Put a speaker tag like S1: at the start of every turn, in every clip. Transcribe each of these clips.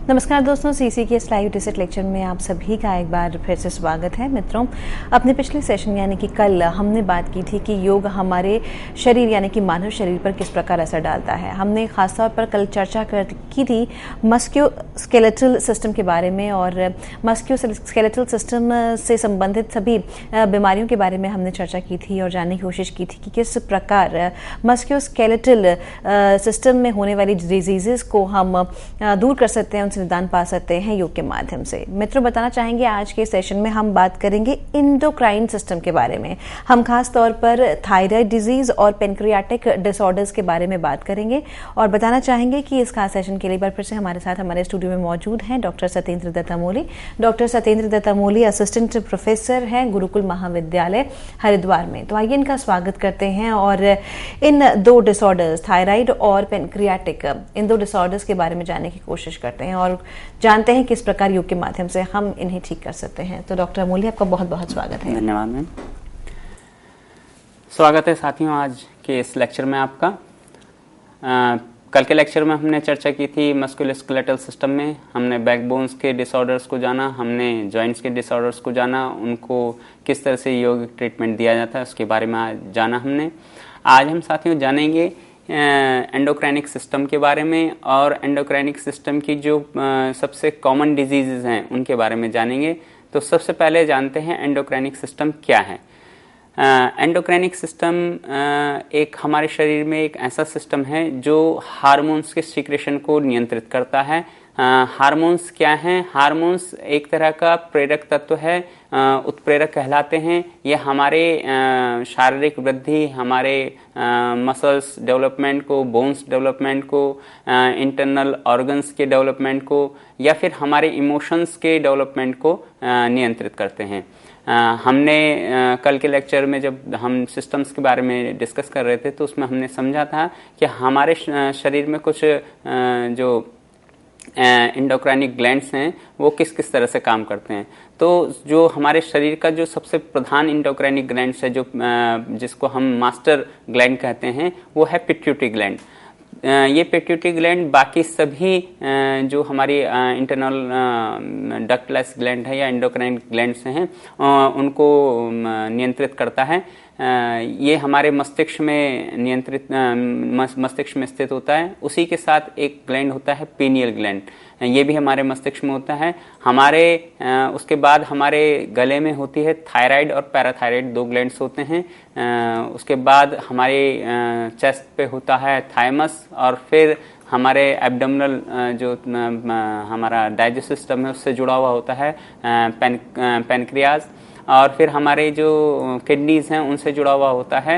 S1: नमस्कार दोस्तों, सीसी के इस लाइव डिजिट लेक्चर में आप सभी का एक बार फिर से स्वागत है। मित्रों, अपने पिछले सेशन यानी कि कल हमने बात की थी कि योग हमारे शरीर यानी कि मानव शरीर पर किस प्रकार असर डालता है। हमने खासतौर पर कल चर्चा की थी मस्क्यूलोस्केलेटल सिस्टम के बारे में और मस्क्यूलोस्केलेटल सिस्टम से संबंधित सभी बीमारियों के बारे में हमने चर्चा की थी और जानने की कोशिश की थी कि किस प्रकार मस्क्यूलोस्केलेटल सिस्टम में होने वाली डिजीजेस को हम दूर कर सकते हैं, उनसे निदान पा सकते हैं योग के माध्यम से। मित्रों, बताना चाहेंगे आज के सेशन में हम बात करेंगे इंडोक्राइन सिस्टम के बारे में। हम खास तौर पर थायराइड डिजीज और पेनक्रियाटिक डिसऑर्डर्स के बारे में बात करेंगे और बताना चाहेंगे कि इस खास सेशन के लिए एक बार फिर से हमारे साथ हमारे स्टूडियो में मौजूद हैं doctor Satyendra Dutt Amoli. Doctor Satyendra Dutt Amoli assistant professor हैं गुरुकुल महाविद्यालय हरिद्वार में। तो आइए इनका स्वागत करते हैं और इन दो डिसऑर्डर्स थायराइड और पेनक्रियाटिक इन दो डिसऑर्डर्स के बारे में जानने की कोशिश करते हैं और जानते हैं किस प्रकार योग के माध्यम से हम इन्हें ठीक कर सकते हैं। तो डॉक्टर अमोली, आपका बहुत बहुत स्वागत है।
S2: धन्यवाद मैम। स्वागत है साथियों आज के इस लेक्चर में आपका। कल के लेक्चर में हमने चर्चा की थी मस्कुलोस्केलेटल सिस्टम में। हमने बैकबोन्स के डिसऑर्डर्स को जाना, हमने जॉइंट्स के डिसऑर्डर्स को जाना, उनको किस तरह से योग ट्रीटमेंट दिया जाता है उसके बारे में जाना हमने। आज हम साथियों जानेंगे एंडोक्राइनिक सिस्टम के बारे में और एंडोक्राइनिक सिस्टम की जो सबसे कॉमन डिजीजेज हैं उनके बारे में जानेंगे। तो सबसे पहले जानते हैं एंडोक्राइनिक सिस्टम क्या है। एंडोक्राइनिक सिस्टम एक हमारे शरीर में एक ऐसा सिस्टम है जो हार्मोन्स के सीक्रेशन को नियंत्रित करता है। हार्मोन्स क्या हैं? हार्मोन्स एक तरह का प्रेरक तत्व है, उत्प्रेरक कहलाते हैं। ये हमारे शारीरिक वृद्धि, हमारे मसल्स डेवलपमेंट को, बोन्स डेवलपमेंट को, इंटरनल ऑर्गन्स के डेवलपमेंट को या फिर हमारे इमोशंस के डेवलपमेंट को नियंत्रित करते हैं। हमने कल के लेक्चर में जब हम सिस्टम्स के बारे में डिस्कस कर रहे थे तो उसमें हमने समझा था कि हमारे शरीर में कुछ जो एंडोक्राइनिक ग्लैंड्स हैं वो किस किस तरह से काम करते हैं। तो जो हमारे शरीर का जो सबसे प्रधान एंडोक्राइनिक ग्लैंड्स है, जो जिसको हम मास्टर ग्लैंड कहते हैं, वो है पिट्यूटरी ग्लैंड। ये पिट्यूटरी ग्लैंड बाकी सभी जो हमारी इंटरनल डक्टलेस ग्लैंड है या एंडोक्राइन ग्लैंड्स हैं उनको नियंत्रित करता है। ये हमारे मस्तिष्क में स्थित होता है। उसी के साथ एक ग्लैंड होता है पीनियल ग्लैंड, ये भी हमारे मस्तिष्क में होता है। हमारे उसके बाद हमारे गले में होती है थायराइड और पैराथायराइड, दो ग्लैंड्स होते हैं। उसके बाद हमारे चेस्ट पे होता है थाइमस और फिर हमारे एब्डोमिनल जो हमारा डाइजेस्टिव सिस्टम है उससे जुड़ा हुआ होता है पैनक्रियाज और फिर हमारे जो किडनीज हैं उनसे जुड़ा हुआ होता है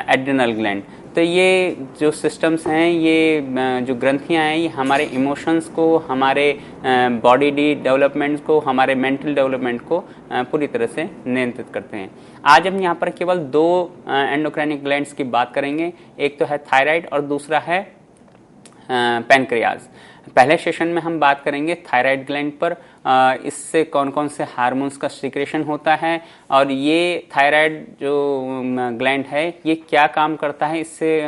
S2: एड्रिनल ग्लैंड। तो ये जो सिस्टम्स हैं, ये जो ग्रंथियां हैं, ये हमारे इमोशंस को, हमारे बॉडी डेवलपमेंट को, हमारे मेंटल डेवलपमेंट को पूरी तरह से नियंत्रित करते हैं। आज हम यहाँ पर केवल दो एंडोक्राइनिक ग्लैंड्स की बात करेंगे। एक तो है थायराइड और दूसरा है पैनक्रियाज। पहले सेशन में हम बात करेंगे थायराइड ग्लैंड पर, इससे कौन कौन से हार्मोन्स का सीक्रेशन होता है और ये थायराइड जो ग्लैंड है ये क्या काम करता है, इससे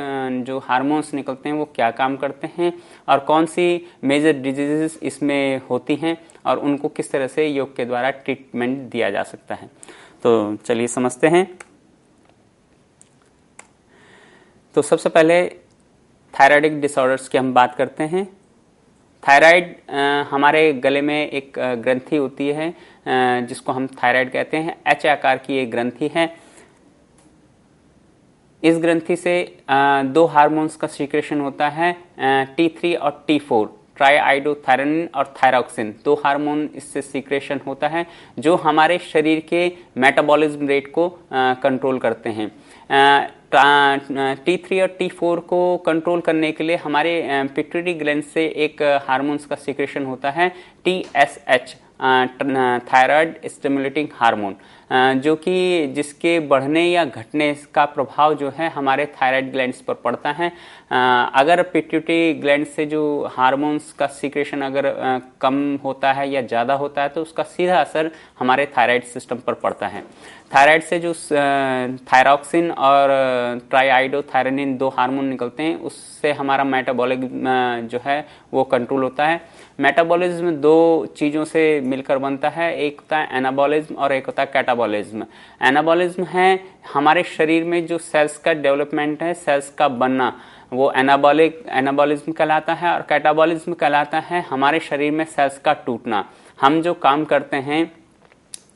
S2: जो हार्मोन्स निकलते हैं वो क्या काम करते हैं और कौन सी मेजर डिजीजेस इसमें होती हैं और उनको किस तरह से योग के द्वारा ट्रीटमेंट दिया जा सकता है। तो चलिए समझते हैं। तो सबसे पहले थायराइडिक डिसऑर्डर्स की हम बात करते हैं। थायराइड हमारे गले में एक ग्रंथि होती है जिसको हम थायराइड कहते हैं। एच आकार की एक ग्रंथि है। इस ग्रंथि से दो हार्मोन्स का सीक्रेशन होता है, T3 और T4, ट्राईआइडोथायरोनिन और थायरॉक्सिन। दो हार्मोन इससे सीक्रेशन होता है जो हमारे शरीर के मेटाबॉलिज्म रेट को कंट्रोल करते हैं। T3 और T4 को कंट्रोल करने के लिए हमारे पिट्यूटरी ग्लैंड से एक हार्मोन्स का सीक्रेशन होता है TSH, थायराइड स्टिमुलेटिंग हार्मोन, जो कि जिसके बढ़ने या घटने का प्रभाव जो है हमारे थायराइड ग्लैंड्स पर पड़ता है। अगर पिट्यूटरी ग्लैंड से जो हार्मोन्स का सीक्रेशन अगर कम होता है या ज़्यादा होता है तो उसका सीधा असर हमारे थायराइड सिस्टम पर पड़ता है। थायराइड से जो थायरॉक्सिन और ट्राईआइडोथायरोनिन 2 हार्मोन निकलते हैं, उससे हमारा मेटाबॉलिज्म जो है वो कंट्रोल होता है। मेटाबॉलिज्म 2 चीज़ों से मिलकर बनता है, एक होता है एनाबॉलिज्म और एक होता है कैटाबॉलिज्म। एनाबॉलिज्म है हमारे शरीर में जो सेल्स का डेवलपमेंट है, सेल्स का बनना, वो एनाबॉलिज्म कहलाता है। और कैटाबॉलिज्म कहलाता है हमारे शरीर में सेल्स का टूटना। हम जो काम करते हैं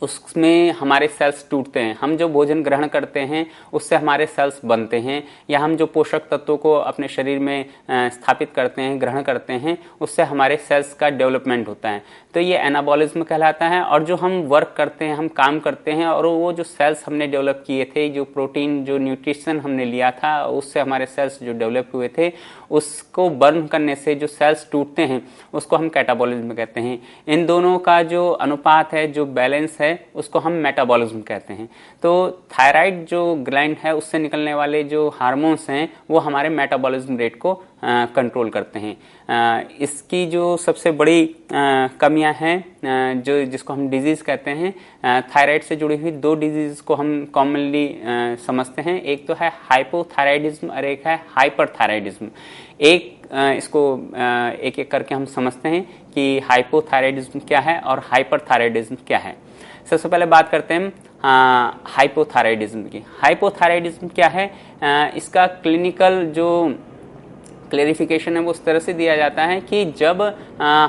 S2: उसमें हमारे सेल्स टूटते हैं, हम जो भोजन ग्रहण करते हैं उससे हमारे सेल्स बनते हैं, या हम जो पोषक तत्वों को अपने शरीर में स्थापित करते हैं, ग्रहण करते हैं, उससे हमारे सेल्स का डेवलपमेंट होता है। तो ये एनाबॉलिज्म कहलाता है। और जो हम वर्क करते हैं, हम काम करते हैं, और वो जो सेल्स हमने डेवलप किए थे, जो प्रोटीन, जो न्यूट्रिशन हमने लिया था, उससे हमारे सेल्स जो डेवलप हुए थे, उसको बर्न करने से जो सेल्स टूटते हैं उसको हम कैटाबॉलिज्म कहते हैं। इन दोनों का जो अनुपात है, जो बैलेंस है, उसको हम मेटाबॉलिज्म कहते हैं। तो थायराइड जो ग्लैंड है उससे निकलने वाले जो हार्मोन्स हैं वो हमारे मेटाबॉलिज्म रेट को कंट्रोल करते हैं। इसकी जो सबसे बड़ी कमियां हैं, जो जिसको हम डिजीज कहते हैं, थायराइड से जुड़ी हुई 2 डिजीज को हम कॉमनली समझते हैं। एक तो है हाइपोथायराइडिज्म और एक है हाइपरथायराइडिज्म। इसको एक एक करके हम समझते हैं कि हाइपोथायराइडिज्म क्या है और हाइपरथायराइडिज्म क्या है। सबसे पहले बात करते हैं हाइपोथायराइडिज्म की। हाइपोथायराइडिज्म क्या है? इसका क्लिनिकल जो क्लेरिफिकेशन है वो उस तरह से दिया जाता है कि जब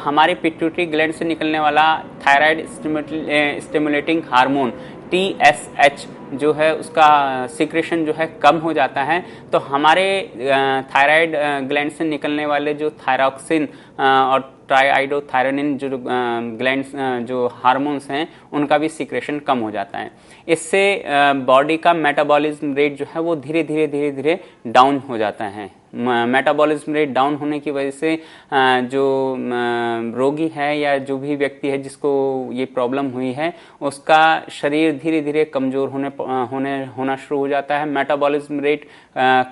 S2: हमारे पिट्यूटरी ग्लैंड से निकलने वाला थायराइड स्टिमुलेटिंग हार्मोन TSH जो है उसका सिक्रेशन जो है कम हो जाता है, तो हमारे थायराइड ग्लैंड से निकलने वाले जो थायरॉक्सिन और ट्राईआइडोथायरोनिन जो ग्लैंड जो हार्मोन्स हैं उनका भी सिक्रेशन कम हो जाता है। इससे बॉडी का मेटाबॉलिज्म रेट जो है वो धीरे धीरे डाउन हो जाता है। मेटाबॉलिज्म रेट डाउन होने की वजह से जो रोगी है या जो भी व्यक्ति है जिसको ये प्रॉब्लम हुई है उसका शरीर धीरे धीरे कमजोर होना शुरू हो जाता है। मेटाबॉलिज्म रेट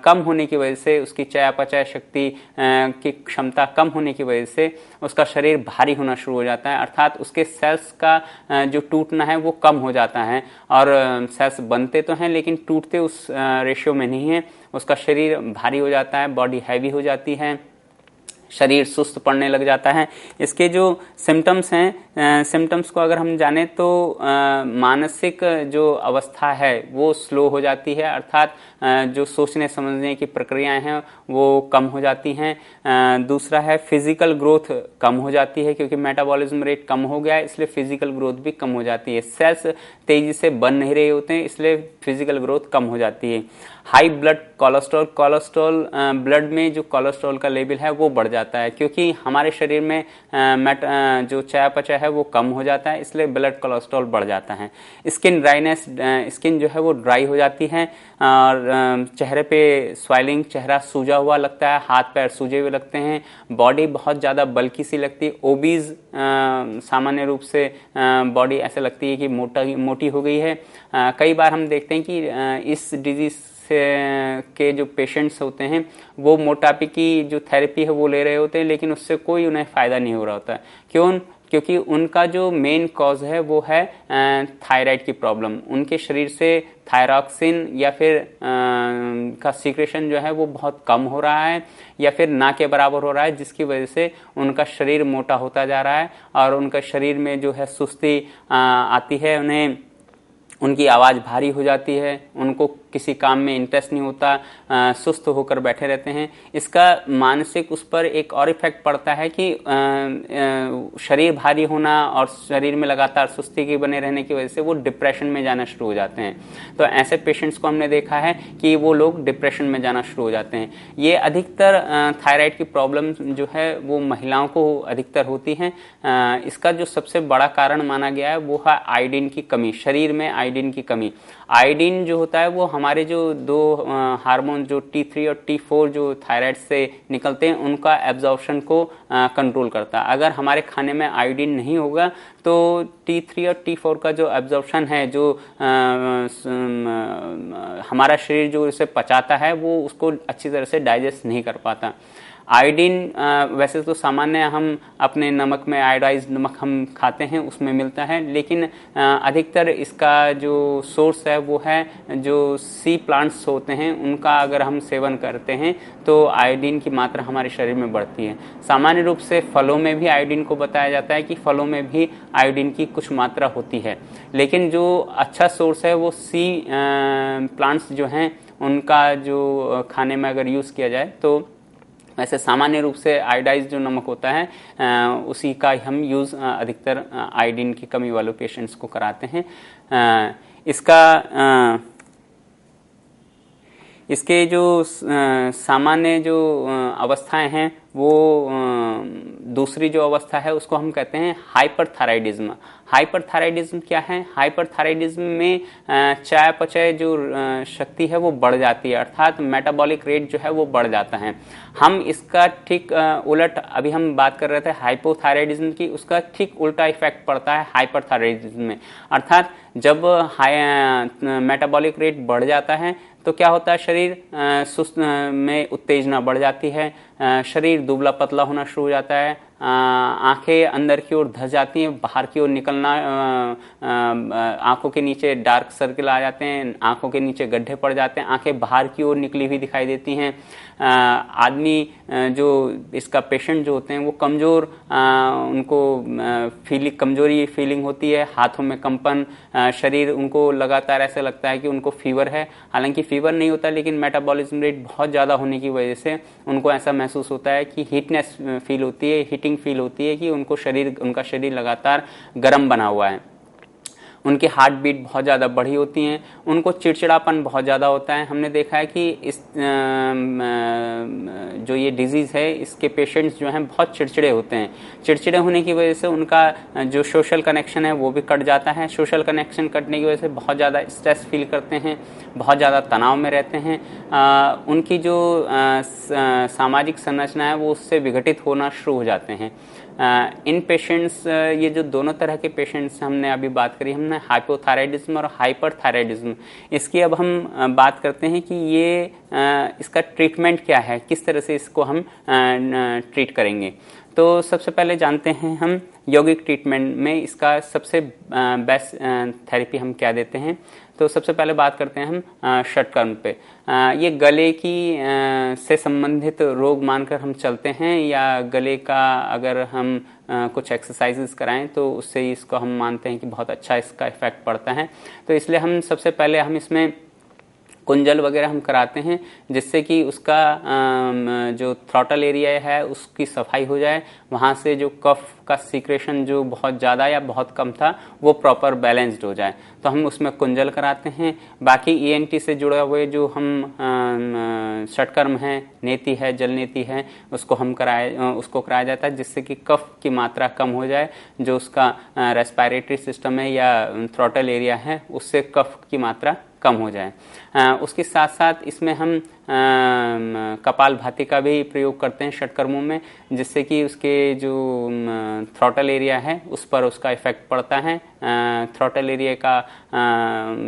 S2: कम होने की वजह से उसकी चयापचय शक्ति की क्षमता कम होने की वजह से उसका शरीर भारी होना शुरू हो जाता है, अर्थात उसके सेल्स का जो टूटना है वो कम हो जाता है। और सेल्स बनते तो हैं लेकिन टूटते उस रेशियो में नहीं है। उसका शरीर भारी हो जाता है, बॉडी हैवी हो जाती है, शरीर सुस्त पड़ने लग जाता है। इसके जो सिम्टम्स हैं, सिम्टम्स को अगर हम जाने तो मानसिक जो अवस्था है वो स्लो हो जाती है, अर्थात जो सोचने समझने की प्रक्रियाएं हैं वो कम हो जाती हैं। दूसरा है फिजिकल ग्रोथ कम हो जाती है, क्योंकि मेटाबॉलिज्म रेट कम हो गया है इसलिए फिजिकल ग्रोथ भी कम हो जाती है। सेल्स तेजी से बन नहीं रहे होते हैं इसलिए फिजिकल ग्रोथ कम हो जाती है। हाई ब्लड कोलेस्ट्रॉल ब्लड में जो कोलेस्ट्रॉल का लेवल है वो बढ़ जाता है, क्योंकि हमारे शरीर में जो चयापचय है वो कम हो जाता है इसलिए ब्लड कोलेस्ट्रॉल बढ़ जाता है। स्किन ड्राइनेस, स्किन जो है वो ड्राई हो जाती है और चेहरे पे स्वेलिंग, चेहरा सूजा हुआ लगता है, हाथ पैर सूजे हुए लगते हैं, बॉडी बहुत ज़्यादा बल्की सी लगती है। ओबीज सामान्य रूप से बॉडी ऐसे लगती है कि मोटी हो गई है। कई बार हम देखते हैं कि इस डिजीज के जो पेशेंट्स होते हैं वो मोटापे की जो थेरेपी है वो ले रहे होते हैं लेकिन उससे कोई उन्हें फायदा नहीं हो रहा होता है। क्यों? क्योंकि उनका जो मेन कॉज है वो है थायराइड की प्रॉब्लम। उनके शरीर से थायरॉक्सिन या फिर का सीक्रेशन जो है वो बहुत कम हो रहा है या फिर ना के बराबर हो रहा है, जिसकी वजह से उनका शरीर मोटा होता जा रहा है और उनका शरीर में जो है सुस्ती आती है, उनकी आवाज़ भारी हो जाती है, उनको किसी काम में इंटरेस्ट नहीं होता, सुस्त होकर बैठे रहते हैं। इसका मानसिक उस पर एक और इफेक्ट पड़ता है कि शरीर भारी होना और शरीर में लगातार सुस्ती के बने रहने की वजह से वो डिप्रेशन में जाना शुरू हो जाते हैं। तो ऐसे पेशेंट्स को हमने देखा है कि वो लोग डिप्रेशन में जाना शुरू हो जाते हैं। ये अधिकतर थायराइड की प्रॉब्लम जो है वो महिलाओं को अधिकतर होती हैं। इसका जो सबसे बड़ा कारण माना गया है वो है आयोडीन की कमी, शरीर में आयोडीन की कमी। आयोडीन जो होता है वो हमारे जो 2 हार्मोन जो T3 और T4 जो थायराइड से निकलते हैं उनका एब्जॉर्प्शन को कंट्रोल करता है। अगर हमारे खाने में आयोडीन नहीं होगा तो तो T3 और T4 का जो एब्जॉर्प्शन है, जो हमारा शरीर जो इसे पचाता है, वो उसको अच्छी तरह से डाइजेस्ट नहीं कर पाता। आयोडीन वैसे तो सामान्य हम अपने नमक में आयोडाइज्ड नमक हम खाते हैं, उसमें मिलता है, लेकिन अधिकतर इसका जो सोर्स है वो है जो सी प्लांट्स होते हैं, उनका अगर हम सेवन करते हैं तो आयोडीन की मात्रा हमारे शरीर में बढ़ती है। सामान्य रूप से फलों में भी आयोडीन को बताया जाता है कि फलों में भी आयोडीन की कुछ मात्रा होती है, लेकिन जो अच्छा सोर्स है वो सी प्लांट्स जो हैं उनका जो खाने में अगर यूज़ किया जाए तो वैसे सामान्य रूप से आयोडाइज जो नमक होता है उसी का हम यूज़ अधिकतर आयोडीन की कमी वाले पेशेंट्स को कराते हैं। इसके जो सामान्य जो अवस्थाएं हैं वो दूसरी जो अवस्था है उसको हम कहते हैं हाइपरथायराइडिज्म। हाइपरथायराइडिज्म क्या है? हाइपरथायराइडिज्म में चयापचय जो शक्ति है वो बढ़ जाती है, अर्थात मेटाबॉलिक रेट जो है वो बढ़ जाता है। हम इसका ठीक उलट अभी हम बात कर रहे थे हाइपोथायराइडिज्म की, उसका ठीक उल्टा इफेक्ट पड़ता है हाइपरथायराइडिज्म में। अर्थात जब मेटाबॉलिक रेट बढ़ जाता है तो क्या होता है, शरीर सुस्त में उत्तेजना बढ़ जाती है, शरीर दुबला पतला होना शुरू हो जाता है, आंखें अंदर की ओर धस जाती हैं, बाहर की ओर निकलना, आंखों के नीचे डार्क सर्किल आ जाते हैं, आंखों के नीचे गड्ढे पड़ जाते हैं, आंखें बाहर की ओर निकली हुई दिखाई देती हैं। आदमी जो इसका पेशेंट जो होते हैं वो कमज़ोर, उनको कमजोरी फीलिंग होती है, हाथों में कंपन, शरीर उनको लगातार ऐसा लगता है कि उनको फीवर है, हालांकि फीवर नहीं होता, लेकिन मेटाबॉलिज्म रेट बहुत ज़्यादा होने की वजह से उनको ऐसा महसूस होता है कि हीटनेस फील होती है, हीटिंग फील होती है कि उनका शरीर लगातार गर्म बना हुआ है। उनकी हार्ट बीट बहुत ज़्यादा बढ़ी होती हैं, उनको चिड़चिड़ापन बहुत ज़्यादा होता है। हमने देखा है कि इस जो ये डिजीज़ है इसके पेशेंट्स जो हैं बहुत चिड़चिड़े होते हैं। चिड़चिड़े होने की वजह से उनका जो सोशल कनेक्शन है वो भी कट जाता है। सोशल कनेक्शन कटने की वजह से बहुत ज़्यादा स्ट्रेस फील करते हैं, बहुत ज़्यादा तनाव में रहते हैं, उनकी जो सामाजिक संरचना है वो उससे विघटित होना शुरू हो जाते हैं। इन पेशेंट्स, ये जो दोनों तरह के पेशेंट्स हमने अभी बात करी, हमने हाइपोथायराइडिज्म और हाइपरथायराइडिज्म, इसकी अब हम बात करते हैं कि ये इसका ट्रीटमेंट क्या है, किस तरह से इसको हम ट्रीट करेंगे। तो सबसे पहले जानते हैं हम यौगिक ट्रीटमेंट में इसका सबसे बेस्ट थेरेपी हम क्या देते हैं। तो सबसे पहले बात करते हैं हम षटकर्म पे। ये गले की से संबंधित रोग मानकर हम चलते हैं, या गले का अगर हम कुछ एक्सरसाइजेस कराएं तो उससे इसको हम मानते हैं कि बहुत अच्छा इसका इफेक्ट पड़ता है। तो इसलिए हम सबसे पहले हम इसमें कुंजल वगैरह हम कराते हैं, जिससे कि उसका जो थ्रॉटल एरिया है उसकी सफाई हो जाए, वहाँ से जो कफ का सीक्रेशन जो बहुत ज़्यादा या बहुत कम था वो प्रॉपर बैलेंस्ड हो जाए, तो हम उसमें कुंजल कराते हैं। बाकी ENT से जुड़े हुए जो हम षटकर्म है, नेति है, जल नेति है, उसको कराया जाता है, जिससे कि कफ की मात्रा कम हो जाए, जो उसका रेस्पिरेटरी सिस्टम है या थ्रॉटल एरिया है उससे कफ की मात्रा कम हो जाए। उसके साथ साथ इसमें हम कपालभाति का भी प्रयोग करते हैं षटकर्मों में, जिससे कि उसके जो थ्रॉटल एरिया है उस पर उसका इफेक्ट पड़ता है। थ्रॉटल एरिया का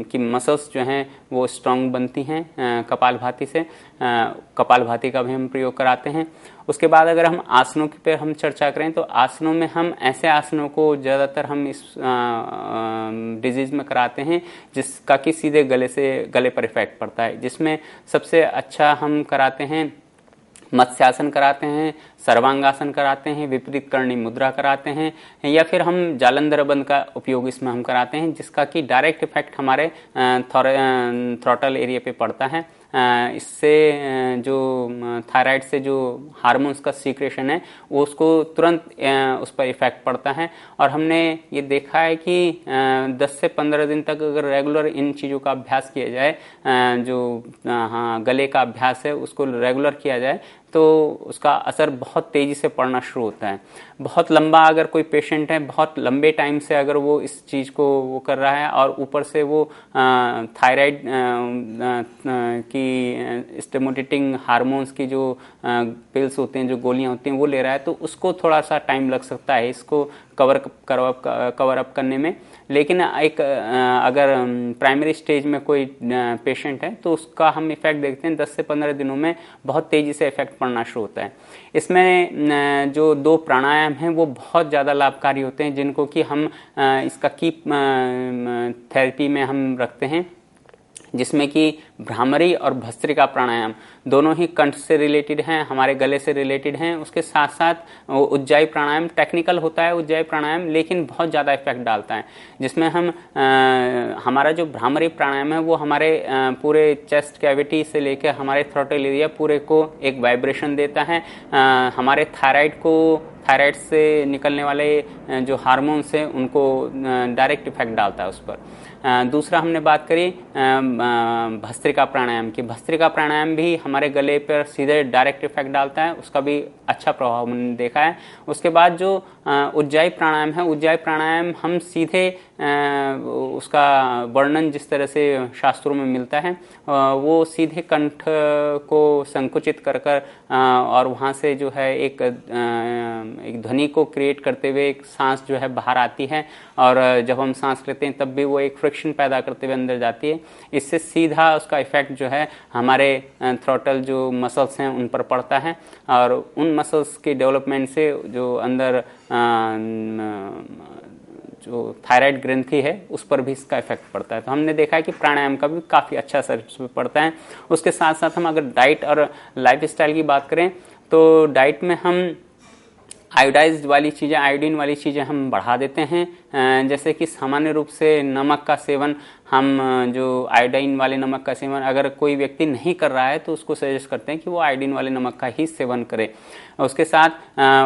S2: की मसल्स जो हैं वो स्ट्रांग बनती हैं कपालभाति से। कपालभाति का भी हम प्रयोग कराते हैं। उसके बाद अगर हम आसनों की पे हम चर्चा करें तो आसनों में हम ऐसे आसनों को ज़्यादातर हम इस डिजीज़ में कराते हैं जिसका कि सीधे गले पर इफेक्ट पड़ता है, जिसमें सबसे अच्छा हम कराते हैं मत्स्यासन कराते हैं, सर्वांगासन कराते हैं, विपरीत करणी मुद्रा कराते हैं, या फिर हम जालंधर बंद का उपयोग इसमें हम कराते हैं, जिसका कि डायरेक्ट इफेक्ट हमारे थ्रॉटल एरिया पे पड़ता है। इससे जो थायराइड से जो हार्मोन्स का सीक्रेशन है वो उसको तुरंत उस पर इफेक्ट पड़ता है। और हमने ये देखा है कि 10 से 15 दिन तक अगर रेगुलर इन चीज़ों का अभ्यास किया जाए, जो गले का अभ्यास है उसको रेगुलर किया जाए, तो उसका असर बहुत तेज़ी से पड़ना शुरू होता है। बहुत लंबा अगर कोई पेशेंट है, बहुत लंबे टाइम से अगर वो इस चीज़ को वो कर रहा है और ऊपर से वो थायराइड की स्टिमुलेटिंग हार्मोन्स की जो पिल्स होते हैं, जो गोलियां होती हैं, वो ले रहा है, तो उसको थोड़ा सा टाइम लग सकता है इसको कवर अप करने में। लेकिन एक अगर प्राइमरी स्टेज में कोई पेशेंट है तो उसका हम इफेक्ट देखते हैं 10 से 15 दिनों में बहुत तेज़ी से इफेक्ट पड़ना शुरू होता है। इसमें जो 2 प्राणायाम हैं वो बहुत ज़्यादा लाभकारी होते हैं, जिनको कि हम इसका कीप थेरेपी में हम रखते हैं, जिसमें कि भ्रामरी और भस्त्रिका प्राणायाम दोनों ही कंठ से रिलेटेड हैं, हमारे गले से रिलेटेड हैं। उसके साथ साथ उज्जाई प्राणायाम टेक्निकल होता है, उज्जाई प्राणायाम, लेकिन बहुत ज़्यादा इफेक्ट डालता है, जिसमें हम हमारा जो भ्रामरी प्राणायाम है वो हमारे पूरे चेस्ट कैविटी से लेकर हमारे थ्रोटल एरिया पूरे को एक वाइब्रेशन देता है। हमारे थायराइड से निकलने वाले जो हार्मोन्स हैं उनको डायरेक्ट इफेक्ट डालता है उस पर। दूसरा हमने बात करी भस्त्रिका प्राणायाम की। भस्त्रिका प्राणायाम भी हमारे गले पर सीधे डायरेक्ट इफेक्ट डालता है, उसका भी अच्छा प्रभाव हमने देखा है। उसके बाद जो उज्जाई प्राणायाम है, उज्जाई प्राणायाम हम सीधे उसका वर्णन जिस तरह से शास्त्रों में मिलता है वो सीधे कंठ को संकुचित कर और वहाँ से जो है एक ध्वनि को क्रिएट करते हुए एक सांस जो है बाहर आती है, और जब हम सांस लेते हैं तब भी वो एक फ्रिक्शन पैदा करते हुए अंदर जाती है। इससे सीधा उसका इफेक्ट जो है हमारे थ्रोटल जो मसल्स हैं उन पर पड़ता है, और उन मसल्स के डेवलपमेंट से जो अंदर जो थायराइड ग्रंथि है उस पर भी इसका इफेक्ट पड़ता है। तो हमने देखा है कि प्राणायाम का भी काफ़ी अच्छा असर इस पर पड़ता है। उसके साथ साथ हम अगर डाइट और लाइफ स्टाइल की बात करें तो डाइट में हम आयोडाइज्ड वाली चीज़ें, आयोडीन वाली चीज़ें हम बढ़ा देते हैं। जैसे कि सामान्य रूप से नमक का सेवन, हम जो आयोडीन वाले नमक का सेवन अगर कोई व्यक्ति नहीं कर रहा है तो उसको सजेस्ट करते हैं कि वो आयोडीन वाले नमक का ही सेवन करे। उसके साथ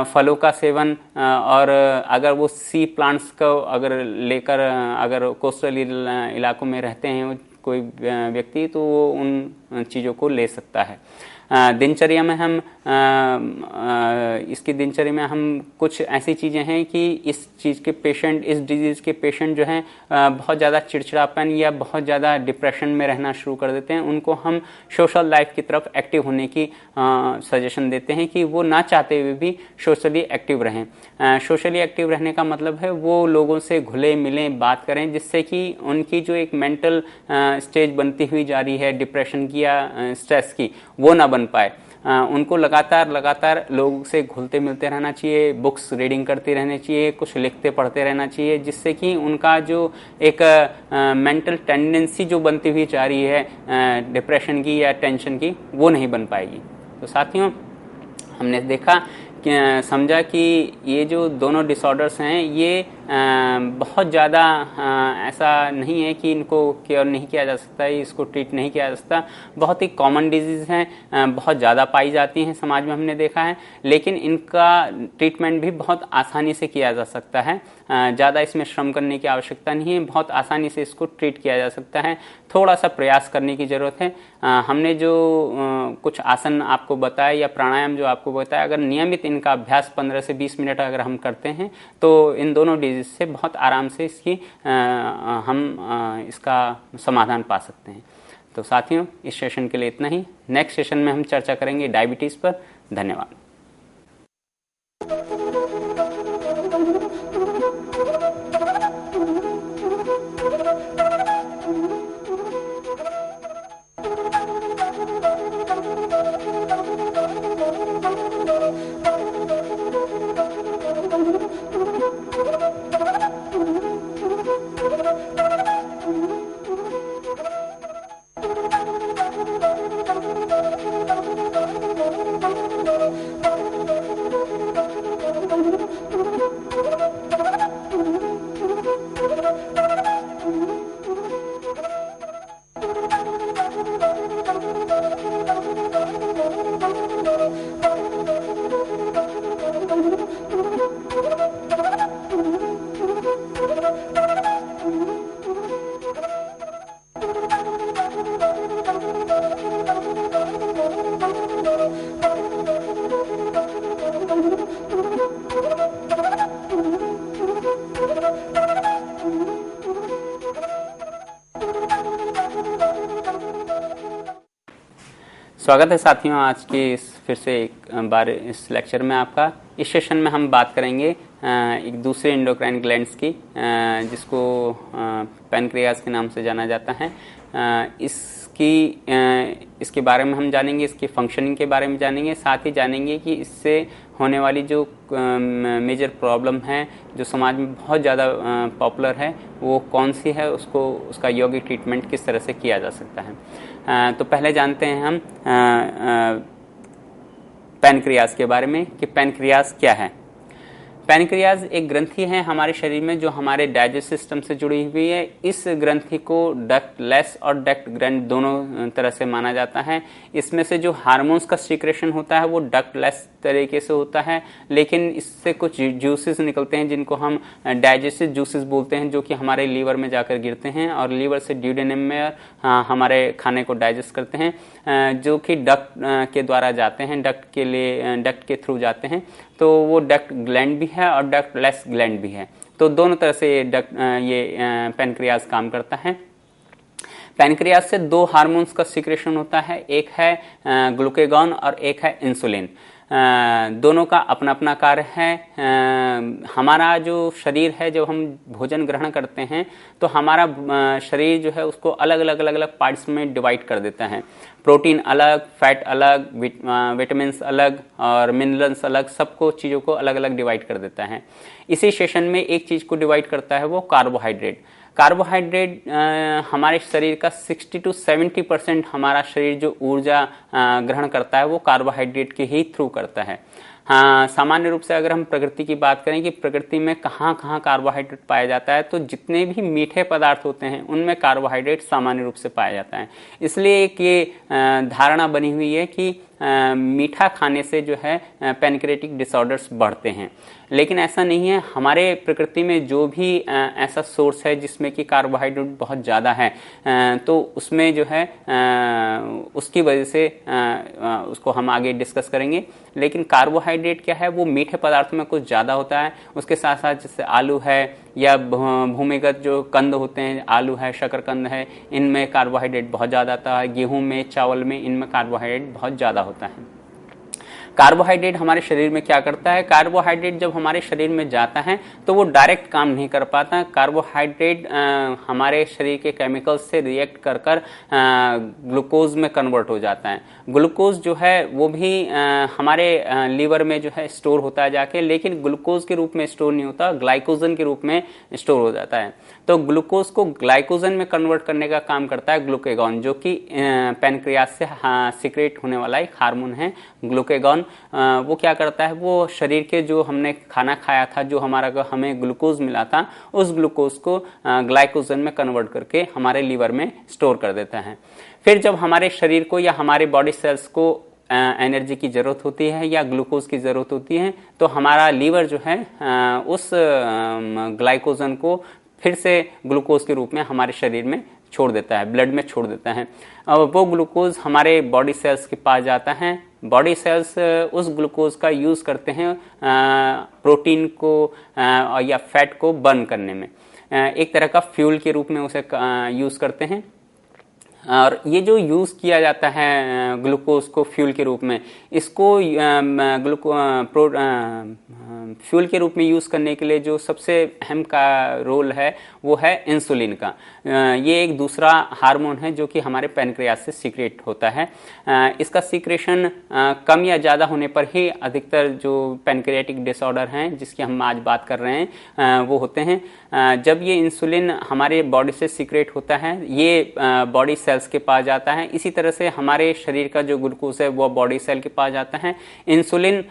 S2: फलों का सेवन, और अगर वो सी प्लांट्स को अगर लेकर अगर कोस्टल इलाकों में रहते हैं कोई व्यक्ति तो वो उन चीज़ों को ले सकता है। दिनचर्या में हम इसकी दिनचर्या में हम कुछ ऐसी चीज़ें हैं कि इस चीज़ के पेशेंट, इस डिजीज़ के पेशेंट जो हैं बहुत ज़्यादा चिड़चिड़ापन या बहुत ज़्यादा डिप्रेशन में रहना शुरू कर देते हैं, उनको हम सोशल लाइफ की तरफ एक्टिव होने की सजेशन देते हैं कि वो ना चाहते हुए भी सोशली एक्टिव रहें। सोशली एक्टिव रहने का मतलब है वो लोगों से घुले मिलें, बात करें, जिससे कि उनकी जो एक मेंटल स्टेज बनती हुई जा रही है डिप्रेशन की या स्ट्रेस की, वो ना बन पाए। उनको लगातार लोगों से घुलते मिलते रहना चाहिए, बुक्स रीडिंग करते रहना चाहिए, कुछ लिखते पढ़ते रहना चाहिए, जिससे कि उनका जो एक मेंटल टेंडेंसी जो बनती हुई जा रही है डिप्रेशन की या टेंशन की, वो नहीं बन पाएगी। तो साथियों, हमने देखा समझा कि ये जो दोनों डिसऑर्डर्स हैं ये बहुत ज़्यादा ऐसा नहीं है कि इनको केयर नहीं किया जा सकता, इसको ट्रीट नहीं किया जा सकता। बहुत ही कॉमन डिजीज़ हैं, बहुत ज़्यादा पाई जाती हैं समाज में, हमने देखा है, लेकिन इनका ट्रीटमेंट भी बहुत आसानी से किया जा सकता है। ज़्यादा इसमें श्रम करने की आवश्यकता नहीं है, बहुत आसानी से इसको ट्रीट किया जा सकता है। थोड़ा सा प्रयास करने की ज़रूरत है। हमने जो कुछ आसन आपको बताया या प्राणायाम जो आपको बताया, अगर नियमित इनका अभ्यास 15 से 20 मिनट अगर हम करते हैं तो इन दोनों डिजीज से बहुत आराम से हम इसका समाधान पा सकते हैं। तो साथियों, इस सेशन के लिए इतना ही। नेक्स्ट सेशन में हम चर्चा करेंगे डायबिटीज़ पर। धन्यवाद। स्वागत है साथियों आज की फिर से एक बार इस लेक्चर में आपका। इस सेशन में हम बात करेंगे एक दूसरे एंडोक्राइन ग्लैंड्स की जिसको पैनक्रियाज के नाम से जाना जाता है। इसके बारे में हम जानेंगे, इसकी फंक्शनिंग के बारे में जानेंगे, साथ ही जानेंगे कि इससे होने वाली जो मेजर प्रॉब्लम है जो समाज में बहुत ज़्यादा पॉपुलर है वो कौन सी है, उसका योग्य ट्रीटमेंट किस तरह से किया जा सकता है। तो पहले जानते हैं हम पैनक्रियाज के बारे में कि पैनक्रियाज क्या है। पैनक्रियाज एक ग्रंथि है हमारे शरीर में जो हमारे डाइजेस्ट सिस्टम से जुड़ी हुई है। इस ग्रंथि को डक्टलेस और डक्ट ग्रैंड दोनों तरह से माना जाता है। इसमें से जो हार्मोन्स का सीक्रेशन होता है वो डक्टलेस तरीके से होता है, लेकिन इससे कुछ जूसेस निकलते हैं जिनको हम डाइजेस्टिव जूसेस बोलते हैं, जो कि हमारे लीवर में जाकर गिरते हैं और लीवर से ड्यूडेनम में हमारे खाने को डाइजेस्ट करते हैं, जो कि डक्ट के द्वारा जाते हैं, डक्ट के थ्रू जाते हैं। तो वो डक्ट ग्लैंड भी है और डक्टलेस ग्लैंड भी है। तो दोनों तरह से ये पैनक्रियाज काम करता है। पैनक्रियाज से दो हार्मोन्स का सीक्रेशन होता है, एक है ग्लूकेगॉन और एक है इंसुलिन। दोनों का अपना अपना कार्य है। हमारा जो शरीर है, जब हम भोजन ग्रहण करते हैं तो हमारा शरीर जो है उसको अलग अलग पार्ट्स में डिवाइड कर देता है। प्रोटीन अलग, फैट अलग, विटामिन्स अलग और मिनरल्स अलग, सबको चीज़ों को अलग अलग डिवाइड कर देता है। इसी सेशन में एक चीज़ को डिवाइड करता है वो कार्बोहाइड्रेट। कार्बोहाइड्रेट हमारे शरीर का 60 to 70% हमारा शरीर जो ऊर्जा ग्रहण करता है वो कार्बोहाइड्रेट के ही थ्रू करता है। हाँ, सामान्य रूप से अगर हम प्रकृति की बात करें कि प्रकृति में कहाँ कहाँ कार्बोहाइड्रेट पाया जाता है, तो जितने भी मीठे पदार्थ होते हैं उनमें कार्बोहाइड्रेट सामान्य रूप से पाया जाता है। इसलिए एक ये धारणा बनी हुई है कि मीठा खाने से जो है पैनक्रियाटिक डिसऑर्डर्स बढ़ते हैं, लेकिन ऐसा नहीं है। हमारे प्रकृति में जो भी ऐसा सोर्स है जिसमें कि कार्बोहाइड्रेट बहुत ज़्यादा है, तो उसमें जो है उसकी वजह से उसको हम आगे डिस्कस करेंगे। लेकिन कार्बोहाइड्रेट क्या है, वो मीठे पदार्थों में कुछ ज़्यादा होता है। उसके साथ साथ जैसे आलू है या भूमिगत जो कंद होते हैं, आलू है, शकरकंद है, इनमें कार्बोहाइड्रेट बहुत ज़्यादा आता है। गेहूं में, चावल में, इनमें कार्बोहाइड्रेट बहुत ज़्यादा होता है। कार्बोहाइड्रेट हमारे शरीर में क्या करता है, कार्बोहाइड्रेट जब हमारे शरीर में जाता है तो वो डायरेक्ट काम नहीं कर पाता। कार्बोहाइड्रेट हमारे शरीर के केमिकल्स से रिएक्ट कर ग्लूकोज में कन्वर्ट हो जाता है। ग्लूकोज जो है वो भी हमारे लीवर में जो है स्टोर होता है जाके, लेकिन ग्लूकोज के रूप में स्टोर नहीं होता, ग्लाइकोजन के रूप में स्टोर हो जाता है। तो ग्लूकोज को ग्लाइकोजन में कन्वर्ट करने का काम करता है ग्लूकेगॉन, जो कि पैनक्रियाज से सीक्रेट होने वाला एक हार्मोन है ग्लूकेगॉन। वो क्या करता है, वो शरीर के जो हमने खाना खाया था, जो हमें ग्लूकोज मिला था, उस ग्लूकोज को ग्लाइकोजन में कन्वर्ट करके हमारे लीवर में स्टोर कर देता है। फिर जब हमारे शरीर को या हमारे बॉडी सेल्स को एनर्जी की ज़रूरत होती है या ग्लूकोज की ज़रूरत होती है, तो हमारा लीवर जो है उस ग्लाइकोजन को फिर से ग्लूकोज के रूप में हमारे शरीर में छोड़ देता है, ब्लड में छोड़ देता है। अब वो ग्लूकोज हमारे बॉडी सेल्स के पास जाता है। बॉडी सेल्स उस ग्लूकोज का यूज़ करते हैं प्रोटीन को या फैट को बर्न करने में, एक तरह का फ्यूल के रूप में उसे यूज़ करते हैं। और ये जो यूज़ किया जाता है ग्लूकोज को फ्यूल के रूप में, इसको फ्यूल के रूप में यूज़ करने के लिए जो सबसे अहम का रोल है वो है इंसुलिन का। ये एक दूसरा हार्मोन है जो कि हमारे पैनक्रियाज से सीक्रेट होता है। इसका सीक्रेशन कम या ज़्यादा होने पर ही अधिकतर जो पैनक्रियाटिक डिसऑर्डर हैं जिसकी हम आज बात कर रहे हैं वो होते हैं। जब ये इंसुलिन हमारे बॉडी से सीक्रेट होता है, ये बॉडी सेल्स के पास जाता है। इसी तरह से हमारे शरीर का जो ग्लूकोज है वो बॉडी सेल के पास जाता है। इंसुलिन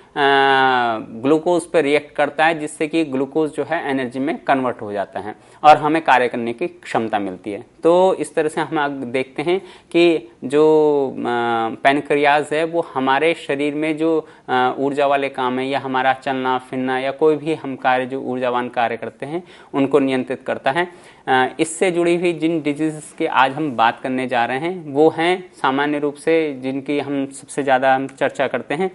S2: ग्लूकोज पर रिएक्ट करता है, जिससे कि ग्लूकोज जो है एनर्जी में कन्वर्ट हो जाता है और हमें कार्य करने की क्षमता मिलती है। तो इस तरह से हम देखते हैं कि जो पैनक्रियाज है वो हमारे शरीर में जो ऊर्जा वाले काम है या हमारा चलना फिरना या कोई भी हम कार्य जो ऊर्जावान कार्य करते हैं उनको नियंत्रित करता है। इससे जुड़ी हुई जिन डिजीज़ की आज हम बात करने जा रहे हैं वो हैं सामान्य रूप से जिनकी हम सबसे ज़्यादा हम चर्चा करते हैं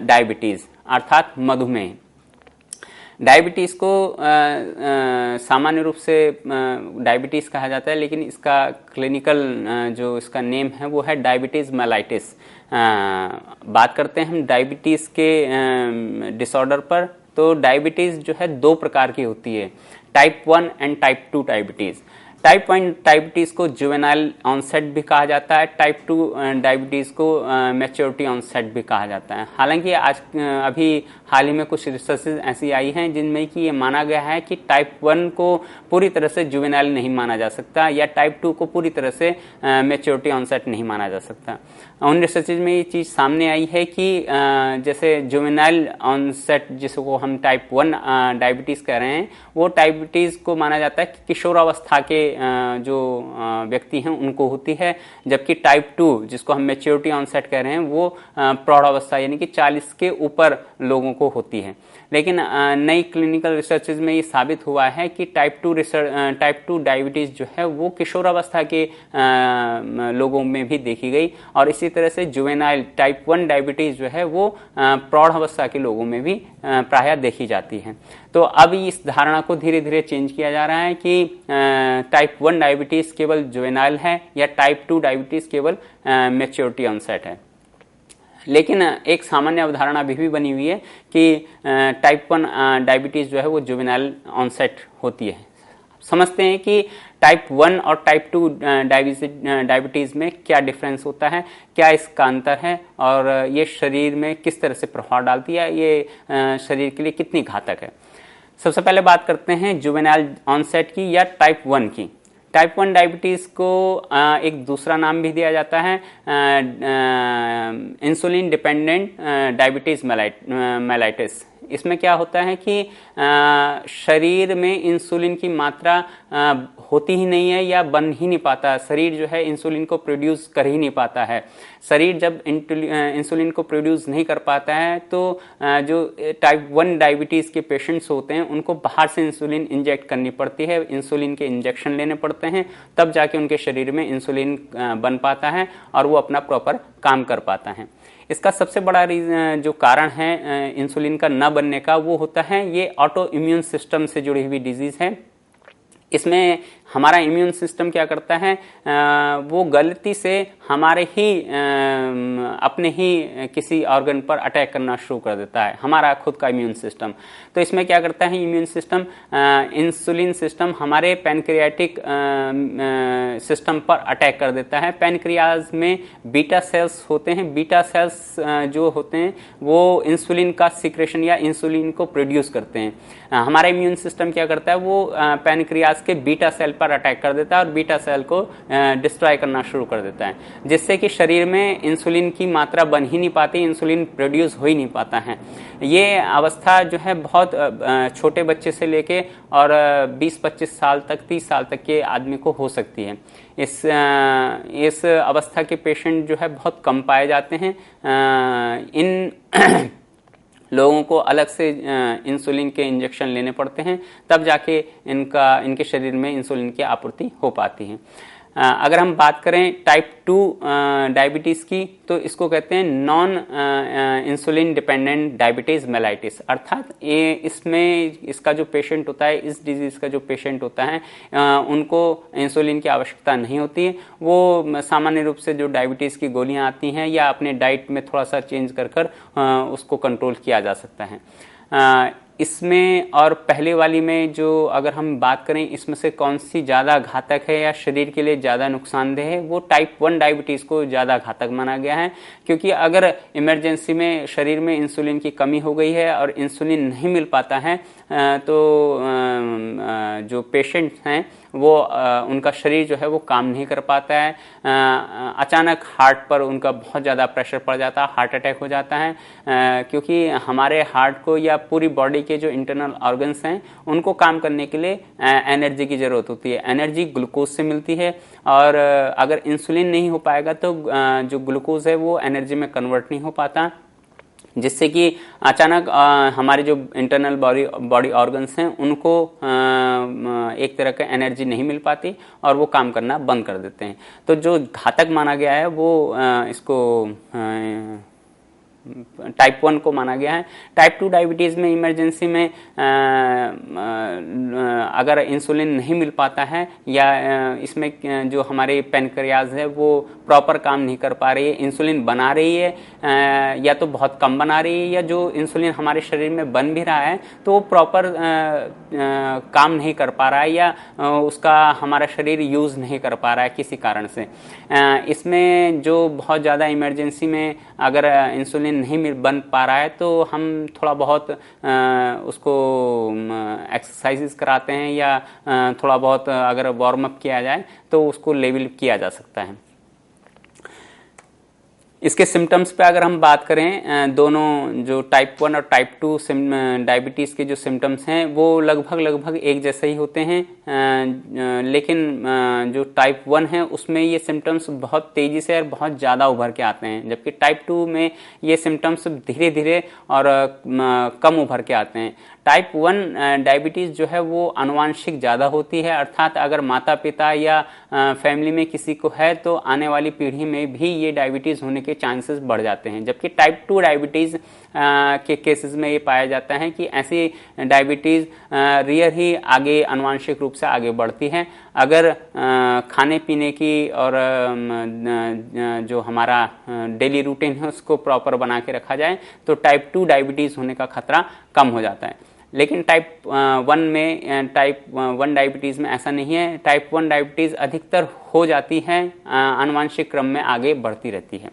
S2: डायबिटीज़ अर्थात मधुमेह। डायबिटीज़ को सामान्य रूप से डायबिटीज़ कहा जाता है, लेकिन इसका क्लिनिकल जो इसका नेम है वो है डायबिटीज़ मेलाइटिस। बात करते हैं हम डायबिटीज़ के डिसऑर्डर पर, तो डायबिटीज़ जो है दो प्रकार की होती है, type 1 and type 2 diabetes. Type 1 diabetes को जुवेनाइल ऑनसेट भी कहा जाता है, टाइप 2 डायबिटीज़ को मैच्योरिटी ऑनसेट भी कहा जाता है। हालांकि अभी हाल ही में कुछ रिसर्चेज ऐसी आई हैं जिनमें कि ये माना गया है कि टाइप 1 को पूरी तरह से जुवेनाइल नहीं माना जा सकता या टाइप 2 को पूरी तरह से मैच्योरिटी ऑनसेट नहीं माना जा सकता। उन रिसर्चेज में ये चीज़ सामने आई है कि जैसे जुवेनाइल ऑनसेट जिसको हम टाइप 1 डायबिटीज़ कह रहे हैं, वो डायबिटीज़ को माना जाता है कि किशोरावस्था के जो व्यक्ति हैं उनको होती है, जबकि टाइप 2 जिसको हम मैच्योरिटी ऑनसेट कह रहे हैं वो प्रौढ़ावस्था यानी कि 40 के ऊपर लोगों को होती है। लेकिन नई क्लिनिकल रिसर्चेज में ये साबित हुआ है कि टाइप 2 डायबिटीज़ जो है वो किशोरावस्था के लोगों में भी देखी गई, और इसी तरह से जुवेनाइल टाइप 1 डायबिटीज़ जो है वो प्रौढ़ावस्था के लोगों में भी प्रायः देखी जाती है। तो अब इस धारणा को धीरे धीरे चेंज किया जा रहा है कि टाइप 1 डायबिटीज़ केवल जुवेनाइल है या टाइप 2 डायबिटीज़ केवल मैच्योरिटी ऑनसेट है। लेकिन एक सामान्य अवधारणा अभी भी बनी हुई है कि टाइप 1 डायबिटीज़ जो है वो जुवेनाइल ऑनसेट होती है। समझते हैं कि टाइप 1 और टाइप 2 डायबिटीज़ में क्या डिफरेंस होता है, क्या इसका अंतर है, और ये शरीर में किस तरह से प्रभाव डालती है, ये शरीर के लिए कितनी घातक है। सबसे पहले बात करते हैं जुवेनाइल ऑनसेट की या टाइप 1 की। टाइप 1 डायबिटीज़ को एक दूसरा नाम भी दिया जाता है इंसुलिन डिपेंडेंट डायबिटीज़ मेलाइटिस। इसमें क्या होता है कि शरीर में इंसुलिन की मात्रा होती ही नहीं है या बन ही नहीं पाता, शरीर जो है इंसुलिन को प्रोड्यूस कर ही नहीं पाता है। शरीर जब इंसुलिन को प्रोड्यूस नहीं कर पाता है तो जो टाइप 1 डायबिटीज़ के पेशेंट्स होते हैं उनको बाहर से इंसुलिन इंजेक्ट करनी पड़ती है, इंसुलिन के इंजेक्शन लेने पड़ते हैं, तब जाके उनके शरीर में इंसुलिन बन पाता है और वो अपना प्रॉपर काम कर पाता है। इसका सबसे बड़ा जो कारण है इंसुलिन का न बनने का वो होता है ये ऑटो इम्यून सिस्टम से जुड़ी हुई डिजीज़ है। इसमें हमारा इम्यून सिस्टम क्या करता है, वो गलती से हमारे ही अपने ही किसी ऑर्गन पर अटैक करना शुरू कर देता है, हमारा खुद का इम्यून सिस्टम। तो इसमें क्या करता है इम्यून सिस्टम, इंसुलिन सिस्टम हमारे पैनक्रियाटिक सिस्टम पर अटैक कर देता है। पैनक्रियाज में बीटा सेल्स होते हैं, बीटा सेल्स जो होते हैं वो इंसुलिन का सिक्रेशन या इंसुलिन को प्रोड्यूस करते हैं। हमारा इम्यून सिस्टम क्या करता है, वो पैनक्रियाज के बीटा सेल पर अटैक कर देता है और बीटा सेल को डिस्ट्रॉय करना शुरू कर देता है, जिससे कि शरीर में इंसुलिन की मात्रा बन ही नहीं पाती, इंसुलिन प्रोड्यूस हो ही नहीं पाता है। ये अवस्था जो है बहुत छोटे बच्चे से लेके और 20-25 साल तक 30 साल तक के आदमी को हो सकती है। इस अवस्था के पेशेंट जो है बहुत कम पाए जाते हैं। इन लोगों को अलग से इंसुलिन के इंजेक्शन लेने पड़ते हैं, तब जाके इनके शरीर में इंसुलिन की आपूर्ति हो पाती है। अगर हम बात करें टाइप 2 डायबिटीज़ की तो इसको कहते हैं non insulin dependent diabetes mellitus, अर्थात ये इसमें इसका जो पेशेंट होता है, इस डिजीज़ का जो पेशेंट होता है उनको इंसुलिन की आवश्यकता नहीं होती है। वो सामान्य रूप से जो डायबिटीज़ की गोलियां आती हैं या अपने डाइट में थोड़ा सा चेंज कर उसको कंट्रोल किया जा सकता है। इसमें और पहले वाली में जो अगर हम बात करें इसमें से कौन सी ज़्यादा घातक है या शरीर के लिए ज़्यादा नुकसानदेह है, वो टाइप 1 डायबिटीज़ को ज़्यादा घातक माना गया है, क्योंकि अगर इमरजेंसी में शरीर में इंसुलिन की कमी हो गई है और इंसुलिन नहीं मिल पाता है तो जो पेशेंट्स हैं वो उनका शरीर जो है वो काम नहीं कर पाता है। अचानक हार्ट पर उनका बहुत ज़्यादा प्रेशर पड़ जाता है, हार्ट अटैक हो जाता है, क्योंकि हमारे हार्ट को या पूरी बॉडी के जो इंटरनल ऑर्गन्स हैं उनको काम करने के लिए एनर्जी की ज़रूरत होती है। एनर्जी ग्लूकोज से मिलती है और अगर इंसुलिन नहीं हो पाएगा तो जो ग्लूकोज है वो एनर्जी में कन्वर्ट नहीं हो पाता, जिससे कि अचानक हमारे जो इंटरनल बॉडी ऑर्गन्स हैं उनको एक तरह का एनर्जी नहीं मिल पाती और वो काम करना बंद कर देते हैं। तो जो घातक माना गया है वो इसको टाइप 1 को माना गया है। टाइप 2 डायबिटीज़ में इमरजेंसी में अगर इंसुलिन नहीं मिल पाता है या इसमें जो हमारे पैनक्रियाज है वो प्रॉपर काम नहीं कर पा रही है, इंसुलिन बना रही है या तो बहुत कम बना रही है, या जो इंसुलिन हमारे शरीर में बन भी रहा है तो वो प्रॉपर काम नहीं कर पा रहा है या उसका हमारा शरीर यूज़ नहीं कर पा रहा है किसी कारण से। इसमें जो बहुत ज़्यादा इमरजेंसी में अगर इंसुलिन नहीं बन पा रहा है तो हम थोड़ा बहुत उसको एक्सरसाइजेस कराते हैं या थोड़ा बहुत अगर वार्म अप किया जाए तो उसको लेवल किया जा सकता है। इसके सिम्टम्स पे अगर हम बात करें, दोनों जो टाइप 1 और टाइप 2 डायबिटीज़ के जो सिम्टम्स हैं वो लगभग एक जैसे ही होते हैं, लेकिन जो टाइप 1 है उसमें ये सिम्टम्स बहुत तेज़ी से और बहुत ज़्यादा उभर के आते हैं, जबकि टाइप 2 में ये सिम्टम्स धीरे धीरे और कम उभर के आते हैं। टाइप 1 डायबिटीज़ जो है वो आनुवांशिक ज़्यादा होती है, अर्थात अगर माता पिता या फैमिली में किसी को है तो आने वाली पीढ़ी में भी ये डायबिटीज़ होने के चांसेस बढ़ जाते हैं। जबकि टाइप 2 डायबिटीज़ के केसेस में ये पाया जाता है कि ऐसी डायबिटीज़ रियर ही आगे आनुवांशिक रूप से आगे बढ़ती है। अगर खाने पीने की और जो हमारा डेली रूटीन है उसको प्रॉपर बना के रखा जाए तो टाइप 2 डायबिटीज़ होने का खतरा कम हो जाता है। लेकिन टाइप 1 में टाइप 1 डायबिटीज़ में ऐसा नहीं है। टाइप 1 डायबिटीज़ अधिकतर हो जाती है, आनुवांशिक क्रम में आगे बढ़ती रहती है।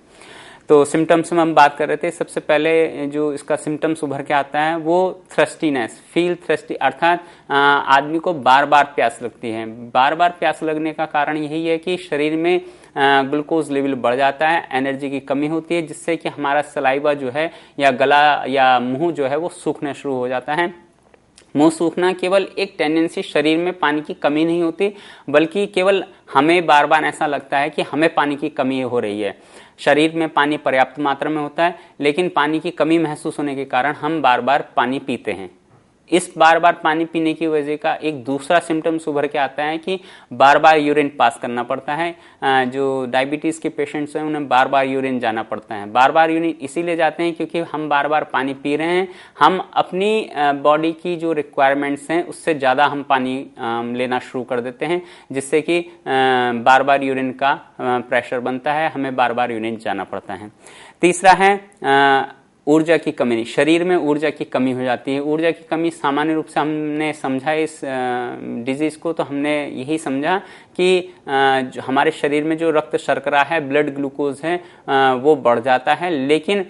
S2: तो सिम्टम्स में हम बात कर रहे थे, सबसे पहले जो इसका सिम्टम्स उभर के आता है वो थ्रस्टीनेस, फील थ्रस्टी, अर्थात आदमी को बार बार प्यास लगती है। बार बार प्यास लगने का कारण यही है कि शरीर में ग्लूकोज लेवल बढ़ जाता है, एनर्जी की कमी होती है, जिससे कि हमारा सलाइवा जो है या गला या मुंह जो है वो सूखना शुरू हो जाता है। मुंह सूखना केवल एक टेंडेंसी, शरीर में पानी की कमी नहीं होती, बल्कि केवल हमें बार बार ऐसा लगता है कि हमें पानी की कमी हो रही है। शरीर में पानी पर्याप्त मात्रा में होता है, लेकिन पानी की कमी महसूस होने के कारण हम बार बार पानी पीते हैं। इस बार बार पानी पीने की वजह का एक दूसरा सिम्टम्स उभर के आता है कि बार बार यूरिन पास करना पड़ता है। जो डायबिटीज़ के पेशेंट्स हैं उन्हें बार बार यूरिन जाना पड़ता है। बार बार यूरिन इसीलिए जाते हैं क्योंकि हम बार बार पानी पी रहे हैं, हम अपनी बॉडी की जो रिक्वायरमेंट्स हैं उससे ज़्यादा हम पानी लेना शुरू कर देते हैं, जिससे कि बार बार यूरिन का प्रेशर बनता है, हमें बार बार यूरिन जाना पड़ता है। तीसरा है ऊर्जा की कमी, शरीर में ऊर्जा की कमी हो जाती है। ऊर्जा की कमी सामान्य रूप से हमने समझा इस डिजीज़ को, तो हमने यही समझा कि जो हमारे शरीर में जो रक्त शर्करा है, ब्लड ग्लूकोज है, वो बढ़ जाता है, लेकिन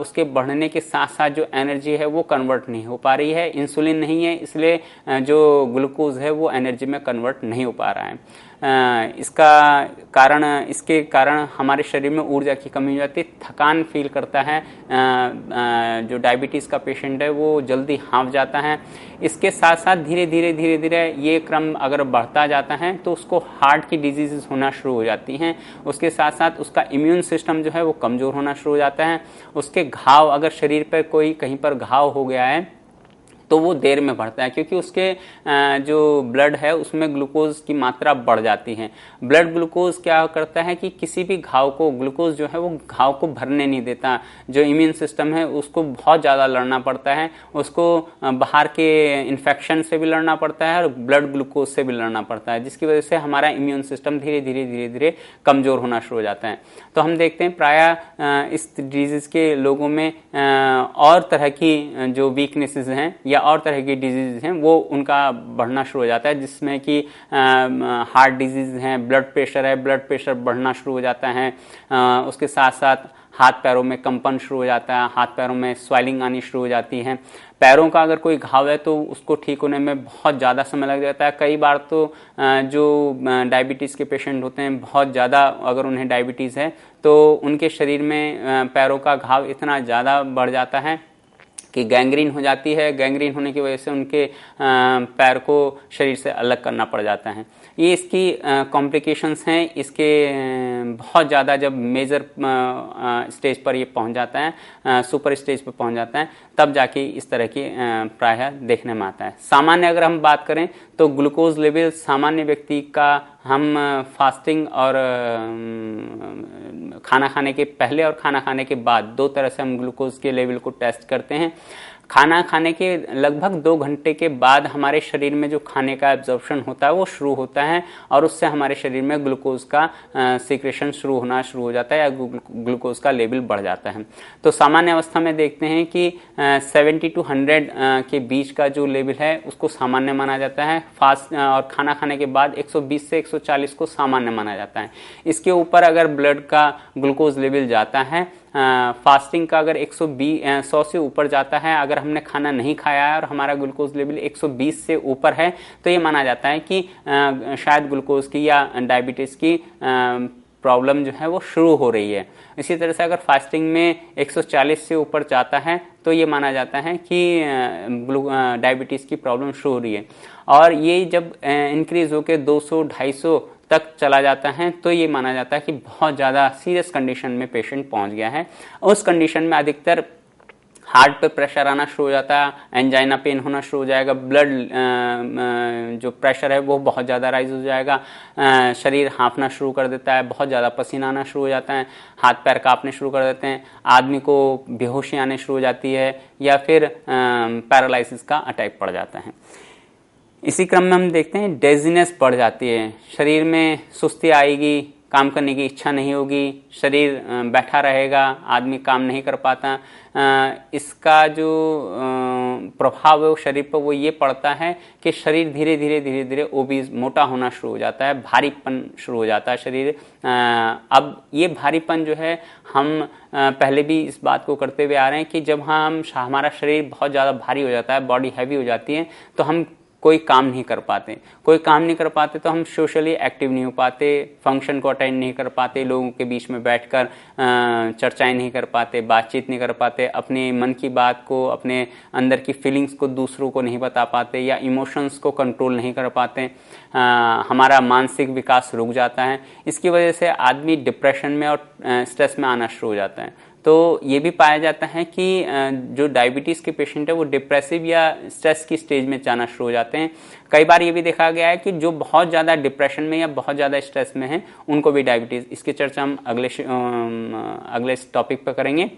S2: उसके बढ़ने के साथ साथ जो एनर्जी है वो कन्वर्ट नहीं हो पा रही है। इंसुलिन नहीं है, इसलिए जो ग्लूकोज है वो एनर्जी में कन्वर्ट नहीं हो पा रहा है। इसके कारण हमारे शरीर में ऊर्जा की कमी हो जाती है, थकान फील करता है। जो डायबिटीज़ का पेशेंट है वो जल्दी हाँफ जाता है। इसके साथ साथ धीरे धीरे ये क्रम अगर बढ़ता जाता है तो उसको हार्ट की डिजीज़ होना शुरू हो जाती हैं। उसके साथ साथ उसका इम्यून सिस्टम जो है वो कमज़ोर होना शुरू हो जाता है। उसके घाव, अगर शरीर पर कोई कहीं पर घाव हो गया है तो वो देर में बढ़ता है, क्योंकि उसके जो ब्लड है उसमें ग्लूकोज की मात्रा बढ़ जाती है। ब्लड ग्लूकोज क्या करता है कि किसी भी घाव को, ग्लूकोज जो है वो घाव को भरने नहीं देता। जो इम्यून सिस्टम है उसको बहुत ज़्यादा लड़ना पड़ता है, उसको बाहर के इन्फेक्शन से भी लड़ना पड़ता है और ब्लड ग्लूकोज से भी लड़ना पड़ता है, जिसकी वजह से हमारा इम्यून सिस्टम धीरे धीरे कमज़ोर होना शुरू हो जाता है। तो हम देखते हैं प्रायः इस डिजीज़ के लोगों में और तरह की जो वीकनेसेस हैं या और तरह की डिजीज हैं वो उनका बढ़ना शुरू हो जाता है, जिसमें कि हार्ट डिजीज हैं, ब्लड प्रेशर है, ब्लड प्रेशर बढ़ना शुरू हो जाता है। उसके साथ साथ हाथ पैरों में कंपन शुरू हो जाता है, हाथ पैरों में स्वेलिंग आनी शुरू हो जाती है। पैरों का अगर कोई घाव है तो उसको ठीक होने में बहुत ज़्यादा समय लग जाता है। कई बार तो जो डायबिटीज़ के पेशेंट होते हैं, बहुत ज़्यादा अगर उन्हें डायबिटीज़ है तो उनके शरीर में पैरों का घाव इतना ज़्यादा बढ़ जाता है कि गैंग्रीन हो जाती है। गैंग्रीन होने की वजह से उनके पैर को शरीर से अलग करना पड़ जाता है। ये इसकी कॉम्प्लिकेशंस हैं। इसके बहुत ज़्यादा जब मेजर स्टेज पर ये पहुंच जाता है, सुपर स्टेज पर पहुंच जाता है, तब जाके इस तरह की प्रायः देखने में आता है। सामान्य अगर हम बात करें तो ग्लूकोज लेवल सामान्य व्यक्ति का हम फास्टिंग और खाना खाने के पहले और खाना खाने के बाद दो तरह से हम ग्लूकोज के लेवल को टेस्ट करते हैं। खाना खाने के लगभग 2 घंटे के बाद हमारे शरीर में जो खाने का एब्जॉर्प्शन होता है वो शुरू होता है और उससे हमारे शरीर में ग्लूकोज का सीक्रेशन शुरू हो जाता है या ग्लूकोज का लेवल बढ़ जाता है। तो सामान्य अवस्था में देखते हैं कि 70 to 100 के बीच का जो लेवल है उसको सामान्य माना जाता है। फास्ट और खाना खाने के बाद 120 से 140 को सामान्य माना जाता है। इसके ऊपर अगर ब्लड का ग्लूकोज लेवल जाता है, फास्टिंग का अगर 100 से ऊपर जाता है, अगर हमने खाना नहीं खाया है और हमारा ग्लूकोज लेवल 120 से ऊपर है, तो ये माना जाता है कि शायद ग्लूकोज की या डायबिटीज की प्रॉब्लम जो है वो शुरू हो रही है। इसी तरह से अगर फास्टिंग में 140 से ऊपर जाता है तो ये माना जाता है कि डायबिटीज की प्रॉब्लम शुरू हो रही है। और ये जब इंक्रीज होकर 200-250 तक चला जाता है तो ये माना जाता है कि बहुत ज़्यादा सीरियस कंडीशन में पेशेंट पहुंच गया है। उस कंडीशन में अधिकतर हार्ट पे प्रेशर आना शुरू हो जाता है, एंजाइना पेन होना शुरू हो जाएगा, ब्लड जो प्रेशर है वो बहुत ज़्यादा राइज हो जाएगा, शरीर हाँफना शुरू कर देता है, बहुत ज़्यादा पसीना आना शुरू हो जाता है, हाथ पैर कांपने शुरू कर देते हैं, आदमी को बेहोशी आने शुरू हो जाती है या फिर पैरालिसिस का अटैक पड़ जाता है। इसी क्रम में हम देखते हैं डेजीनेस बढ़ जाती है, शरीर में सुस्ती आएगी, काम करने की इच्छा नहीं होगी, शरीर बैठा रहेगा, आदमी काम नहीं कर पाता। इसका जो प्रभाव है वो शरीर पर वो ये पड़ता है कि शरीर धीरे धीरे ओबीज मोटा होना शुरू हो जाता है, भारीपन शुरू हो जाता है शरीर। अब ये भारीपन जो है हम पहले भी इस बात को करते हुए आ रहे हैं कि जब हमारा शरीर बहुत ज़्यादा भारी हो जाता है, बॉडी हैवी हो जाती है, तो हम कोई काम नहीं कर पाते, तो हम सोशली एक्टिव नहीं हो पाते, फंक्शन को अटेंड नहीं कर पाते, लोगों के बीच में बैठकर चर्चाएं नहीं कर पाते, बातचीत नहीं कर पाते, अपने मन की बात को, अपने अंदर की फीलिंग्स को दूसरों को नहीं बता पाते या इमोशंस को कंट्रोल नहीं कर पाते, हमारा मानसिक विकास रुक जाता है। इसकी वजह से आदमी डिप्रेशन में और स्ट्रेस में आना शुरू हो जाता है। तो ये भी पाया जाता है कि जो डायबिटीज के पेशेंट है वो डिप्रेसिव या स्ट्रेस की स्टेज में जाना शुरू हो जाते हैं। कई बार ये भी देखा गया है कि जो बहुत ज़्यादा डिप्रेशन में या बहुत ज़्यादा स्ट्रेस में है उनको भी डायबिटीज, इसकी चर्चा हम अगले टॉपिक पर करेंगे।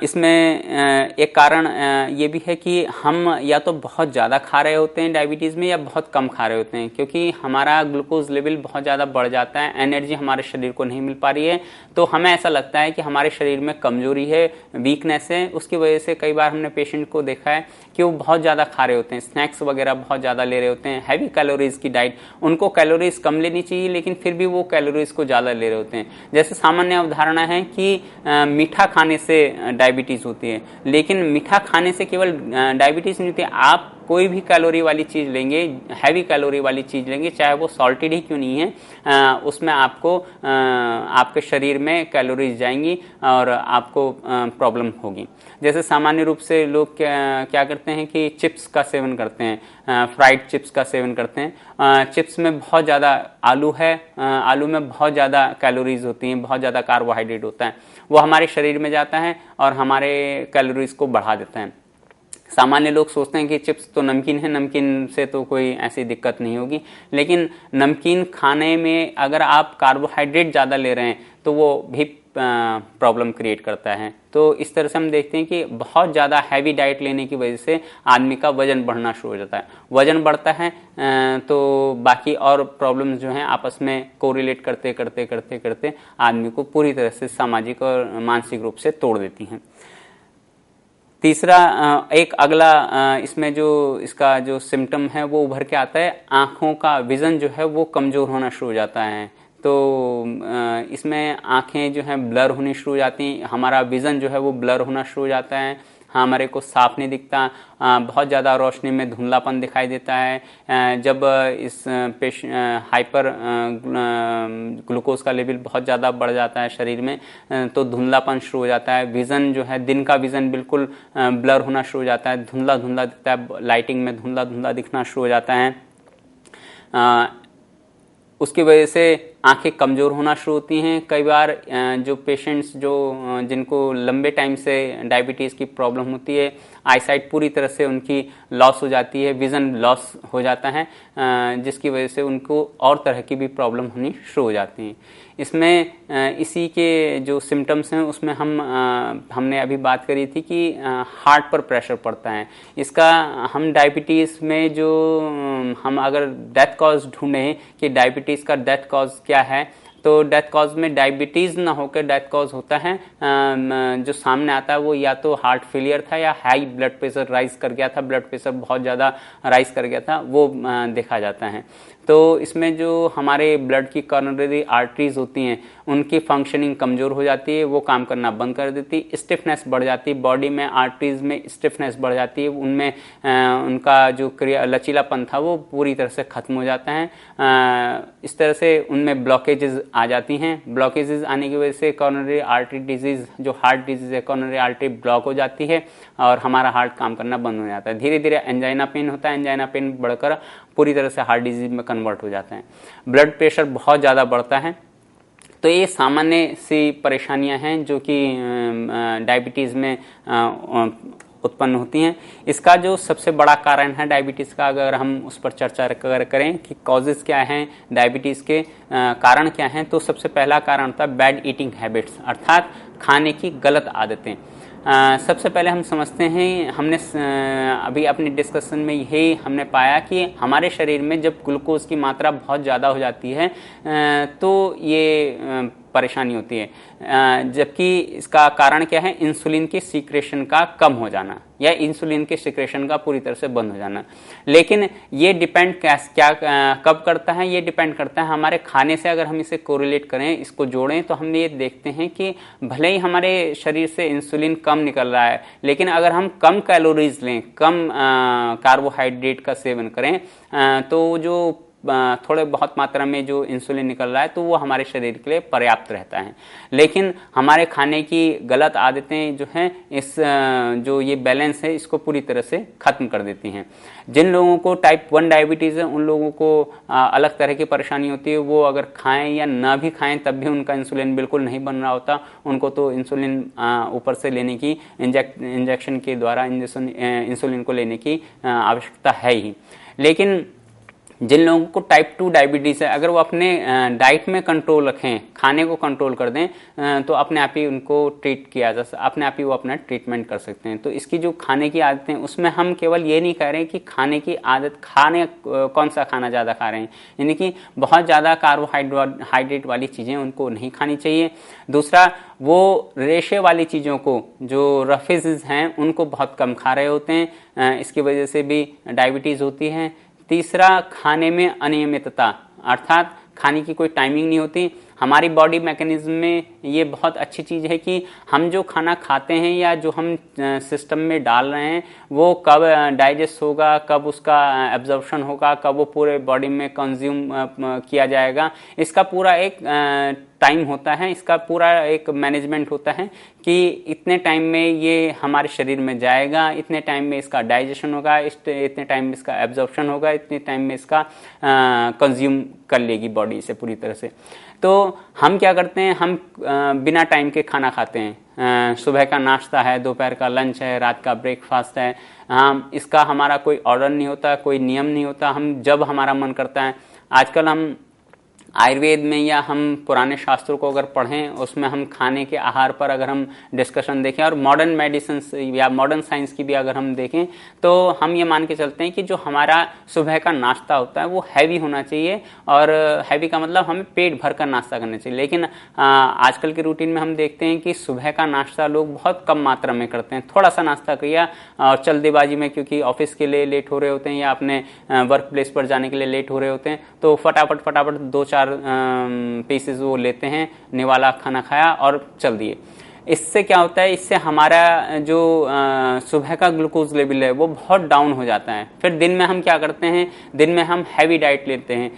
S2: इसमें एक कारण ये भी है कि हम या तो बहुत ज़्यादा खा रहे होते हैं डायबिटीज़ में या बहुत कम खा रहे होते हैं, क्योंकि हमारा ग्लूकोज लेवल बहुत ज़्यादा बढ़ जाता है, एनर्जी हमारे शरीर को नहीं मिल पा रही है, तो हमें ऐसा लगता है कि हमारे शरीर में कमजोरी है, वीकनेस है। उसकी वजह से कई बार हमने पेशेंट को देखा है कि वो बहुत ज़्यादा खा रहे होते हैं, स्नैक्स वगैरह बहुत ज़्यादा ले रहे होते हैं, हैवी कैलोरीज की डाइट, उनको कैलोरीज कम लेनी चाहिए लेकिन फिर भी वो कैलोरीज को ज़्यादा ले रहे होते हैं। जैसे सामान्य अवधारणा है कि मीठा खाने से डायबिटीज होती है, लेकिन मीठा खाने से केवल डायबिटीज नहीं होती। आप कोई भी कैलोरी वाली चीज लेंगे, हैवी कैलोरी वाली चीज लेंगे, चाहे वो सॉल्टेड ही क्यों नहीं है, उसमें आपको आपके शरीर में कैलोरीज जाएंगी और आपको प्रॉब्लम होगी। जैसे सामान्य रूप से लोग क्या करते हैं कि चिप्स का सेवन करते हैं, फ्राइड चिप्स का सेवन करते हैं। चिप्स में बहुत ज़्यादा आलू है, आलू में बहुत ज़्यादा कैलोरीज होती हैं, बहुत ज़्यादा कार्बोहाइड्रेट होता है, वो हमारे शरीर में जाता है और हमारे कैलोरीज को बढ़ा देता है। सामान्य लोग सोचते हैं कि चिप्स तो नमकीन है, नमकीन से तो कोई ऐसी दिक्कत नहीं होगी, लेकिन नमकीन खाने में अगर आप कार्बोहाइड्रेट ज़्यादा ले रहे हैं तो वो भी प्रॉब्लम क्रिएट करता है। तो इस तरह से हम देखते हैं कि बहुत ज़्यादा हैवी डाइट लेने की वजह से आदमी का वजन बढ़ना शुरू हो जाता है। वजन बढ़ता है तो बाकी और प्रॉब्लम्स जो हैं आपस में कोरिलेट करते करते करते करते आदमी को पूरी तरह से सामाजिक और मानसिक रूप से तोड़ देती हैं। तीसरा एक अगला इसमें जो इसका जो सिम्टम है वो उभर के आता है, आँखों का विज़न जो है वो कमज़ोर होना शुरू हो जाता है। तो इसमें आँखें जो हैं ब्लर होनी शुरू हो जाती हैं, हमारा विज़न जो है वो ब्लर होना शुरू हो जाता है, हमारे को साफ नहीं दिखता, बहुत ज़्यादा रोशनी में धुंधलापन दिखाई देता है। जब इस हाइपर ग्लूकोज का लेवल बहुत ज़्यादा बढ़ जाता है शरीर में तो धुंधलापन शुरू हो जाता है। विज़न जो है, दिन का विज़न बिल्कुल ब्लर होना शुरू हो जाता है, धुंधला धुंधला दिखता है, लाइटिंग में धुंधला धुंधला दिखना शुरू हो जाता है। उसकी वजह से आंखें कमज़ोर होना शुरू होती हैं। कई बार जो पेशेंट्स जिनको लंबे टाइम से डायबिटीज़ की प्रॉब्लम होती है, आईसाइट पूरी तरह से उनकी लॉस हो जाती है, विज़न लॉस हो जाता है, जिसकी वजह से उनको और तरह की भी प्रॉब्लम होनी शुरू हो जाती हैं। इसमें इसी के जो सिम्टम्स हैं उसमें हमने अभी बात करी थी कि हार्ट पर प्रेशर पड़ता है। इसका हम डायबिटीज़ में जो हम अगर डेथ कॉज ढूंढें कि डायबिटीज़ का डेथ कॉज क्या है, तो डेथ कॉज में डायबिटीज़ ना होकर डेथ कॉज होता है जो सामने आता है वो या तो हार्ट फेलियर था या हाई ब्लड प्रेशर राइज कर गया था, ब्लड प्रेशर बहुत ज़्यादा राइज कर गया था, वो देखा जाता है। तो इसमें जो हमारे ब्लड की कॉर्नरी आर्टरीज होती हैं उनकी फंक्शनिंग कमज़ोर हो जाती है, वो काम करना बंद कर देती, स्टिफनेस बढ़ जाती है, बॉडी में आर्टरीज में स्टिफनेस बढ़ जाती है, उनमें उनका जो लचीलापन था वो पूरी तरह से ख़त्म हो जाता है। इस तरह से उनमें ब्लॉकेजेस आ जाती हैं। ब्लॉकेजेस आने की वजह से कॉर्नरी आर्टरी डिजीज़, जो हार्ट डिजीज़ है, कॉर्नरी आर्टरी ब्लॉक हो जाती है और हमारा हार्ट काम करना बंद हो जाता है। धीरे धीरे एंजाइना पेन होता है, एंजाइना पेन बढ़कर पूरी तरह से हार्ट डिजीज में कन्वर्ट हो जाता है। ब्लड प्रेशर बहुत ज़्यादा बढ़ता है। तो ये सामान्य सी परेशानियां हैं जो कि डायबिटीज़ में उत्पन्न होती हैं। इसका जो सबसे बड़ा कारण है डायबिटीज़ का, अगर हम उस पर चर्चा करें कि कॉजेज़ क्या हैं, डायबिटीज़ के कारण क्या हैं, तो सबसे पहला कारण होता है बैड ईटिंग हैबिट्स, अर्थात खाने की गलत आदतें। सबसे पहले हम समझते हैं, हमने अभी अपने डिस्कशन में यही हमने पाया कि हमारे शरीर में जब ग्लूकोज की मात्रा बहुत ज़्यादा हो जाती है तो ये परेशानी होती है। जबकि इसका कारण क्या है, इंसुलिन के सीक्रेशन का कम हो जाना या इंसुलिन के सीक्रेशन का पूरी तरह से बंद हो जाना। लेकिन ये डिपेंड कब करता है, ये डिपेंड करता है हमारे खाने से। अगर हम इसे कोरिलेट करें, इसको जोड़ें, तो हम ये देखते हैं कि भले ही हमारे शरीर से इंसुलिन कम निकल रहा है, लेकिन अगर हम कम कैलोरीज लें, कम कार्बोहाइड्रेट का सेवन करें, तो जो थोड़े बहुत मात्रा में जो इंसुलिन निकल रहा है तो वो हमारे शरीर के लिए पर्याप्त रहता है। लेकिन हमारे खाने की गलत आदतें जो हैं, इस जो ये बैलेंस है इसको पूरी तरह से ख़त्म कर देती हैं। जिन लोगों को टाइप 1 डायबिटीज़ है उन लोगों को अलग तरह की परेशानी होती है। वो अगर खाएं या ना भी खाएं तब भी उनका इंसुलिन बिल्कुल नहीं बन रहा होता। उनको तो इंसुलिन ऊपर से लेने की, इंजेक्शन के द्वारा इंसुलिन को लेने की आवश्यकता है ही। लेकिन जिन लोगों को टाइप 2 डायबिटीज़ है, अगर वो अपने डाइट में कंट्रोल रखें, खाने को कंट्रोल कर दें, तो अपने आप ही उनको ट्रीट किया जा सकता, अपने आप ही वो अपना ट्रीटमेंट कर सकते हैं। तो इसकी जो खाने की आदतें, उसमें हम केवल ये नहीं कह रहे हैं कि खाने की आदत, खाने कौन सा खाना ज़्यादा खा रहे हैं, यानी कि बहुत ज़्यादा कार्बोहाइड्रेट वाली चीज़ें उनको नहीं खानी चाहिए। दूसरा, वो रेशे वाली चीज़ों को, जो रफेज़ हैं, उनको बहुत कम खा रहे होते हैं, इसकी वजह से भी डायबिटीज़ होती है। तीसरा, खाने में अनियमितता, अर्थात खाने की कोई टाइमिंग नहीं होती। हमारी बॉडी मैकेनिज्म में ये बहुत अच्छी चीज़ है कि हम जो खाना खाते हैं या जो हम सिस्टम में डाल रहे हैं वो कब डाइजेस्ट होगा, कब उसका एब्जॉर्प्शन होगा, कब वो पूरे बॉडी में कंज्यूम किया जाएगा, इसका पूरा एक टाइम होता है, इसका पूरा एक मैनेजमेंट होता है कि इतने टाइम में ये हमारे शरीर में जाएगा, इतने टाइम में इसका डाइजेशन होगा, इतने टाइम में इसका एब्जॉर्प्शन होगा, इतने टाइम में इसका कंज्यूम कर लेगी बॉडी से पूरी तरह से। तो हम क्या करते हैं, हम बिना टाइम के खाना खाते हैं। सुबह का नाश्ता है, दोपहर का लंच है, रात का ब्रेकफास्ट है, इसका हमारा कोई ऑर्डर नहीं होता, कोई नियम नहीं होता, हम जब हमारा मन करता है। आजकल हम आयुर्वेद में या हम पुराने शास्त्रों को अगर पढ़ें, उसमें हम खाने के आहार पर अगर हम डिस्कशन देखें और मॉडर्न मेडिसिन या मॉडर्न साइंस की भी अगर हम देखें, तो हम ये मान के चलते हैं कि जो हमारा सुबह का नाश्ता होता है वो हैवी होना चाहिए। और हैवी का मतलब हमें पेट भर कर नाश्ता करना चाहिए। लेकिन आजकल के रूटीन में हम देखते हैं कि सुबह का नाश्ता लोग बहुत कम मात्रा में करते हैं। थोड़ा सा नाश्ता किया और जल्दीबाजी में, क्योंकि ऑफिस के लिए लेट हो रहे होते हैं या अपने वर्क प्लेस पर जाने के लिए लेट हो रहे होते हैं, तो फटाफट 2-4 पीसेस वो लेते हैं, निवाला खाना खाया और चल दिए। इससे क्या होता है, इससे हमारा जो सुबह का ग्लूकोज लेवल है वो बहुत डाउन हो जाता है। फिर दिन में हम क्या करते हैं, दिन में हम हैवी डाइट लेते हैं,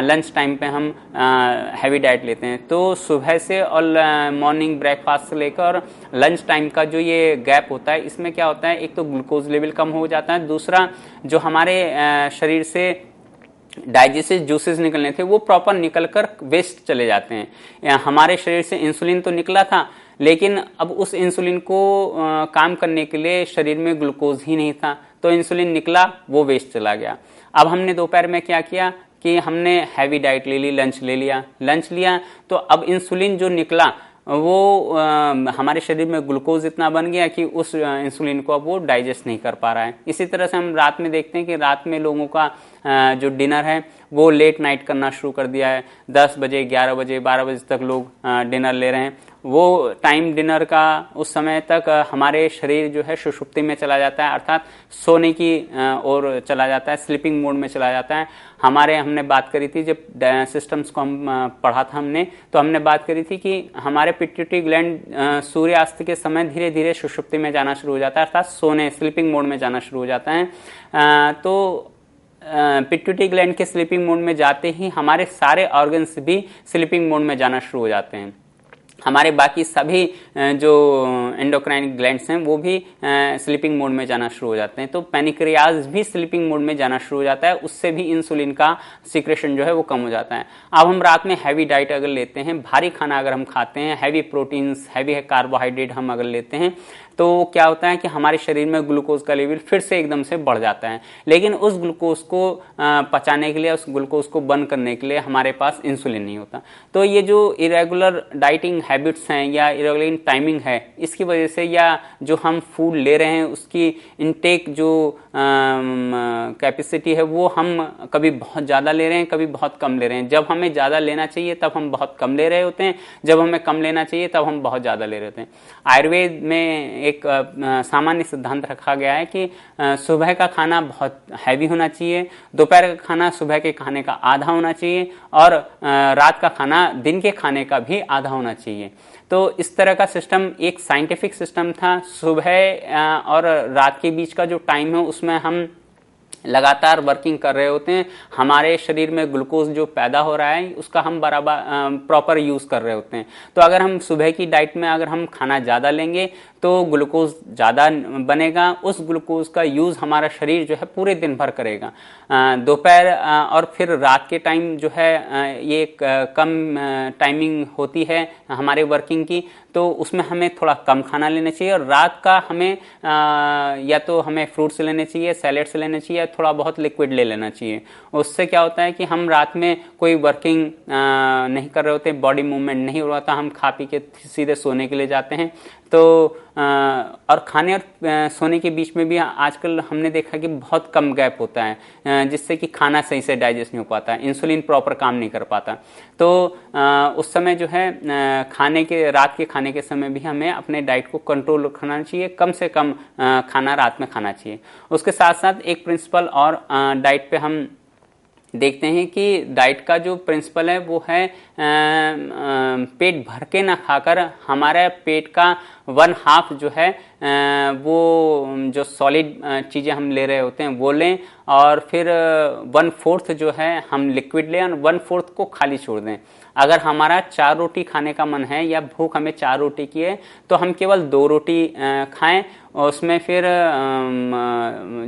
S2: लंच टाइम पे हम हैवी डाइट लेते हैं। तो सुबह से और मॉर्निंग ब्रेकफास्ट से लेकर लंच टाइम का जो ये गैप होता है, इसमें क्या होता है, एक तो ग्लूकोज लेवल कम हो जाता है, दूसरा जो हमारे शरीर से डाइजेस्टिव जूसेस निकलने थे वो प्रॉपर निकल कर वेस्ट चले जाते हैं। हमारे शरीर से इंसुलिन तो निकला था, लेकिन अब उस इंसुलिन को काम करने के लिए शरीर में ग्लूकोज ही नहीं था, तो इंसुलिन निकला, वो वेस्ट चला गया। अब हमने दोपहर में क्या किया कि हमने हैवी डाइट ले ली, लंच ले लिया, लंच लिया तो अब इंसुलिन जो निकला वो हमारे शरीर में ग्लूकोज इतना बन गया कि उस इंसुलिन को अब वो डाइजेस्ट नहीं कर पा रहा है। इसी तरह से हम रात में देखते हैं कि रात में लोगों का जो डिनर है वो लेट नाइट करना शुरू कर दिया है। 10 बजे, 11 बजे, 12 बजे तक लोग डिनर ले रहे हैं। वो टाइम डिनर का उस समय तक हमारे शरीर जो है सुषुप्ति में चला जाता है, अर्थात सोने की ओर चला जाता है, स्लीपिंग मोड में चला जाता है। हमने बात करी थी जब सिस्टम्स को हम पढ़ा था हमने, तो हमने बात करी थी कि हमारे पिट्यूटरी ग्लैंड सूर्यास्त के समय धीरे धीरे सुषुप्ति में जाना शुरू हो जाता है, अर्थात सोने स्लीपिंग मोड में जाना शुरू हो जाता है। तो पिट्यूटरी ग्लैंड के स्लीपिंग मोड में जाते ही हमारे सारे ऑर्गन्स भी स्लीपिंग मोड में जाना शुरू हो जाते हैं। हमारे बाकी सभी जो एंडोक्राइन ग्लैंड्स हैं वो भी स्लीपिंग मोड में जाना शुरू हो जाते हैं। तो पैनक्रियाज भी स्लीपिंग मोड में जाना शुरू हो जाता है, उससे भी इंसुलिन का सिक्रेशन जो है वो कम हो जाता है। अब हम रात में हैवी डाइट अगर लेते हैं, भारी खाना अगर हम खाते हैं, हैवी प्रोटीन्स, हैवी कार्बोहाइड्रेट हम अगर लेते हैं, तो क्या होता है कि हमारे शरीर में ग्लूकोज का लेवल फिर से एकदम से बढ़ जाता है। लेकिन उस ग्लूकोज को पचाने के लिए, उस ग्लूकोज को बर्न करने के लिए हमारे पास इंसुलिन नहीं होता। तो ये जो इरेगुलर डाइटिंग हैबिट्स हैं या इरेगुलर टाइमिंग है, इसकी वजह से, या जो हम फूड ले रहे हैं उसकी इनटेक जो कैपेसिटी है वो हम कभी बहुत ज़्यादा ले रहे हैं, कभी बहुत कम ले रहे हैं। जब हमें ज़्यादा लेना चाहिए तब हम बहुत कम ले रहे होते हैं, जब हमें कम लेना चाहिए तब हम बहुत ज़्यादा ले रहे होते हैं। आयुर्वेद में एक सामान्य सिद्धांत रखा गया है कि सुबह का खाना बहुत हैवी होना चाहिए, दोपहर का खाना सुबह के खाने का आधा होना चाहिए, और रात का खाना दिन के खाने का भी आधा होना चाहिए। तो इस तरह का सिस्टम एक साइंटिफिक सिस्टम था। सुबह और रात के बीच का जो टाइम है उसमें हम लगातार वर्किंग कर रहे होते हैं, हमारे शरीर में ग्लूकोज जो पैदा हो रहा है उसका हम बराबर प्रॉपर यूज कर रहे होते हैं। तो अगर हम सुबह की डाइट में अगर हम खाना ज़्यादा लेंगे तो ग्लूकोज ज़्यादा बनेगा, उस ग्लूकोज का यूज़ हमारा शरीर जो है पूरे दिन भर करेगा। दोपहर और फिर रात के टाइम जो है ये कम टाइमिंग होती है हमारे वर्किंग की, तो उसमें हमें थोड़ा कम खाना लेना चाहिए, और रात का हमें या तो हमें फ्रूट्स लेने चाहिए, सैलेड्स लेने चाहिए, थोड़ा बहुत लिक्विड ले लेना चाहिए। उससे क्या होता है कि हम रात में कोई वर्किंग नहीं कर रहे होते, बॉडी मूवमेंट नहीं हो रहा था, हम खा पी के सीधे सोने के लिए जाते हैं। तो और खाने और सोने के बीच में भी आजकल हमने देखा कि बहुत कम गैप होता है, जिससे कि खाना सही से डाइजेस्ट नहीं हो पाता, इंसुलिन प्रॉपर काम नहीं कर पाता। तो उस समय जो है रात के खाने के समय भी हमें अपने डाइट को कंट्रोल रखना चाहिए, कम से कम खाना रात में खाना चाहिए। उसके साथ साथ एक प्रिंसिपल और डाइट पे हम देखते हैं कि डाइट का जो प्रिंसिपल है वो है पेट भर के ना खाकर हमारे पेट का 1/2 जो है वो जो सॉलिड चीज़ें हम ले रहे होते हैं वो लें, और फिर 1/4 जो है हम लिक्विड लें, और 1/4 को खाली छोड़ दें। अगर हमारा 4 रोटी खाने का मन है या भूख हमें 4 रोटी की है तो हम केवल 2 रोटी खाएं, और उसमें फिर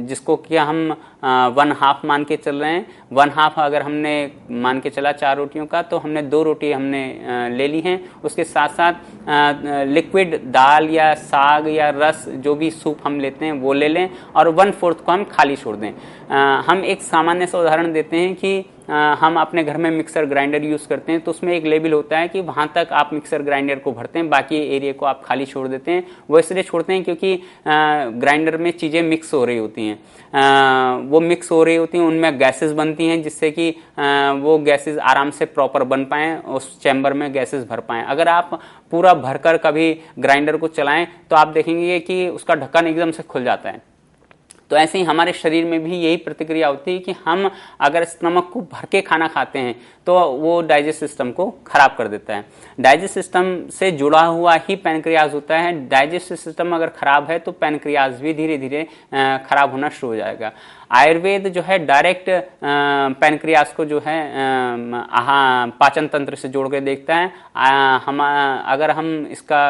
S2: जिसको कि हम 1/2 मान के चल रहे हैं, 1/2 अगर हमने मान के चला 4 रोटियों का, तो हमने 2 रोटी हमने ले ली हैं। उसके साथ साथ लिक्विड दाल या साग या रस, जो भी सूप हम लेते हैं वो ले लें, और 1/4 को हम खाली छोड़ दें। हम एक सामान्य सा उदाहरण देते हैं कि हम अपने घर में मिक्सर ग्राइंडर यूज़ करते हैं, तो उसमें एक लेबल होता है कि वहाँ तक आप मिक्सर ग्राइंडर को भरते हैं, बाकी एरिया को आप खाली छोड़ देते हैं। वो इसलिए छोड़ते हैं क्योंकि ग्राइंडर में चीज़ें मिक्स हो रही होती हैं, वो मिक्स हो रही होती हैं, उनमें गैसेस बनती हैं, जिससे कि वो गैसेस आराम से प्रॉपर बन पाएँ, उस चैम्बर में गैसेस भर पाएँ। अगर आप पूरा भरकर कभी ग्राइंडर को चलाएं तो आप देखेंगे कि उसका ढक्कन एकदम से खुल जाता है। तो ऐसे ही हमारे शरीर में भी यही प्रतिक्रिया होती है कि हम अगर स्टमक को भर के खाना खाते हैं तो वो डाइजेस्ट सिस्टम को खराब कर देता है। डाइजेस्ट सिस्टम से जुड़ा हुआ ही पैनक्रियाज होता है। डाइजेस्ट सिस्टम अगर खराब है तो पैनक्रियाज भी धीरे धीरे खराब होना शुरू हो जाएगा। आयुर्वेद जो है डायरेक्ट पैनक्रियाज को जो है पाचन तंत्र से जोड़ के देखता है। अगर हम इसका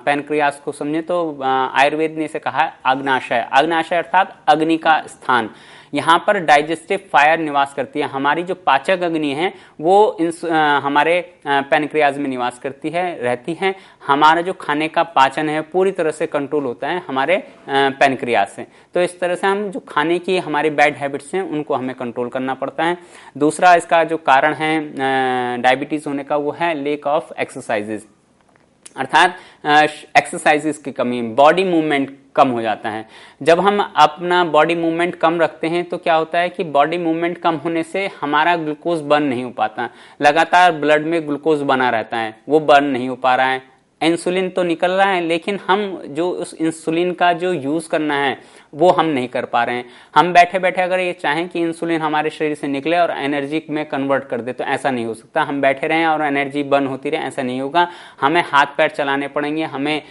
S2: पैनक्रियाज को समझें तो आयुर्वेद ने इसे कहा है अग्नाशय। अग्नाशय अर्थात अग्नि का स्थान। यहाँ पर डाइजेस्टिव फायर निवास करती है। हमारी जो पाचक अग्नि है वो हमारे पैनक्रियाज में निवास करती है, रहती है। हमारा जो खाने का पाचन है पूरी तरह से कंट्रोल होता है हमारे पैनक्रियाज से। तो इस तरह से हम जो खाने की हमारी बैड हैबिट्स हैं उनको हमें कंट्रोल करना पड़ता है। दूसरा इसका जो कारण है डायबिटीज होने का वो है लेक ऑफ एक्सरसाइजेज, अर्थात एक्सरसाइजेस की कमी, बॉडी मूवमेंट कम हो जाता है। जब हम अपना बॉडी मूवमेंट कम रखते हैं तो क्या होता है कि बॉडी मूवमेंट कम होने से हमारा ग्लूकोज बर्न नहीं हो पाता, लगातार ब्लड में ग्लूकोज बना रहता है, वो बर्न नहीं हो पा रहा है। इंसुलिन तो निकल रहा है लेकिन हम जो उस इंसुलिन का जो यूज करना है वो हम नहीं कर पा रहे हैं। हम बैठे बैठे अगर ये चाहें कि इंसुलिन हमारे शरीर से निकले और एनर्जी में कन्वर्ट कर दे तो ऐसा नहीं हो सकता। हम बैठे रहें और एनर्जी बर्न होती रहे, ऐसा नहीं होगा। हमें हाथ पैर चलाने पड़ेंगे, हमें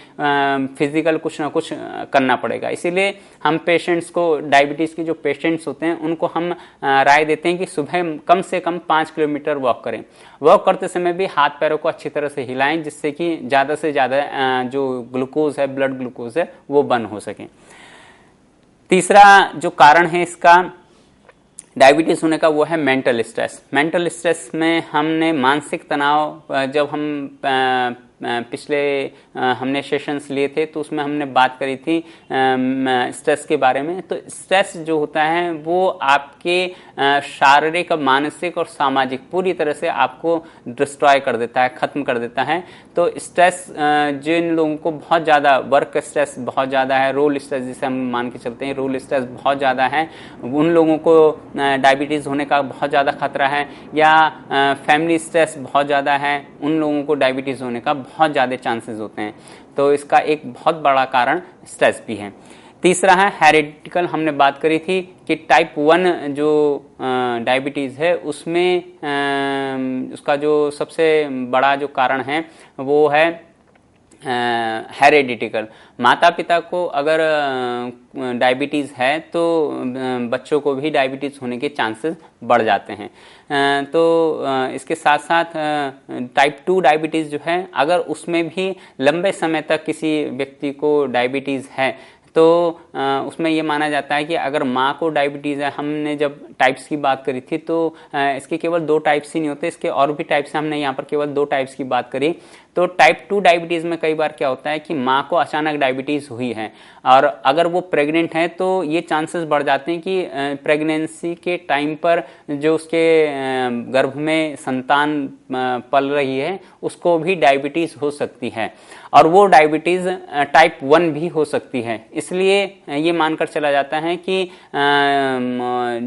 S2: फिजिकल कुछ ना कुछ करना पड़ेगा। इसीलिए हम पेशेंट्स को, डायबिटीज के जो पेशेंट्स होते हैं उनको हम राय देते हैं कि सुबह कम से कम 5 किलोमीटर वॉक करें। वॉक करते समय भी हाथ पैरों को अच्छी तरह से हिलाएं जिससे कि ज़्यादा से ज़्यादा जो ग्लूकोज है, ब्लड ग्लूकोज है, वो बर्न हो सके। तीसरा जो कारण है इसका डायबिटीज होने का वो है मेंटल स्ट्रेस। मेंटल स्ट्रेस में हमने मानसिक तनाव, जब हम पिछले हमने सेशंस लिए थे तो उसमें हमने बात करी थी स्ट्रेस के बारे में। तो स्ट्रेस जो होता है वो आपके शारीरिक, मानसिक और सामाजिक पूरी तरह से आपको डिस्ट्रॉय कर देता है, खत्म कर देता है। तो स्ट्रेस जिन लोगों को बहुत ज़्यादा, वर्क स्ट्रेस बहुत ज़्यादा है, रोल स्ट्रेस जिसे हम मान के चलते हैं, रोल स्ट्रेस बहुत ज़्यादा है, उन लोगों को डायबिटीज़ होने का बहुत ज़्यादा खतरा है। या फैमिली स्ट्रेस बहुत ज़्यादा है, उन लोगों को डायबिटीज़ होने का बहुत ज़्यादा चांसेस होते हैं। तो इसका एक बहुत बड़ा कारण स्ट्रेस भी है। तीसरा है हेरिडिटिकल। हमने बात करी थी कि टाइप 1 जो डायबिटीज़ है उसमें उसका जो सबसे बड़ा जो कारण है वो है हेरिडिटिकल। माता पिता को अगर डायबिटीज़ है तो बच्चों को भी डायबिटीज़ होने के चांसेस बढ़ जाते हैं। तो इसके साथ साथ टाइप 2 डायबिटीज़ जो है, अगर उसमें भी लंबे समय तक किसी व्यक्ति को डायबिटीज़ है तो उसमें ये माना जाता है कि अगर माँ को डायबिटीज़ है, हमने जब टाइप्स की बात करी थी तो इसके केवल 2 टाइप्स ही नहीं होते, इसके और भी टाइप्स हैं। हमने यहाँ पर केवल 2 टाइप्स की बात करी। तो टाइप 2 डायबिटीज़ में कई बार क्या होता है कि माँ को अचानक डायबिटीज़ हुई है और अगर वो प्रेग्नेंट है तो ये चांसेस बढ़ जाते हैं कि प्रेगनेंसी के टाइम पर जो उसके गर्भ में संतान पल रही है उसको भी डायबिटीज़ हो सकती है और वो डायबिटीज़ टाइप 1 भी हो सकती है। इसलिए ये मानकर चला जाता है कि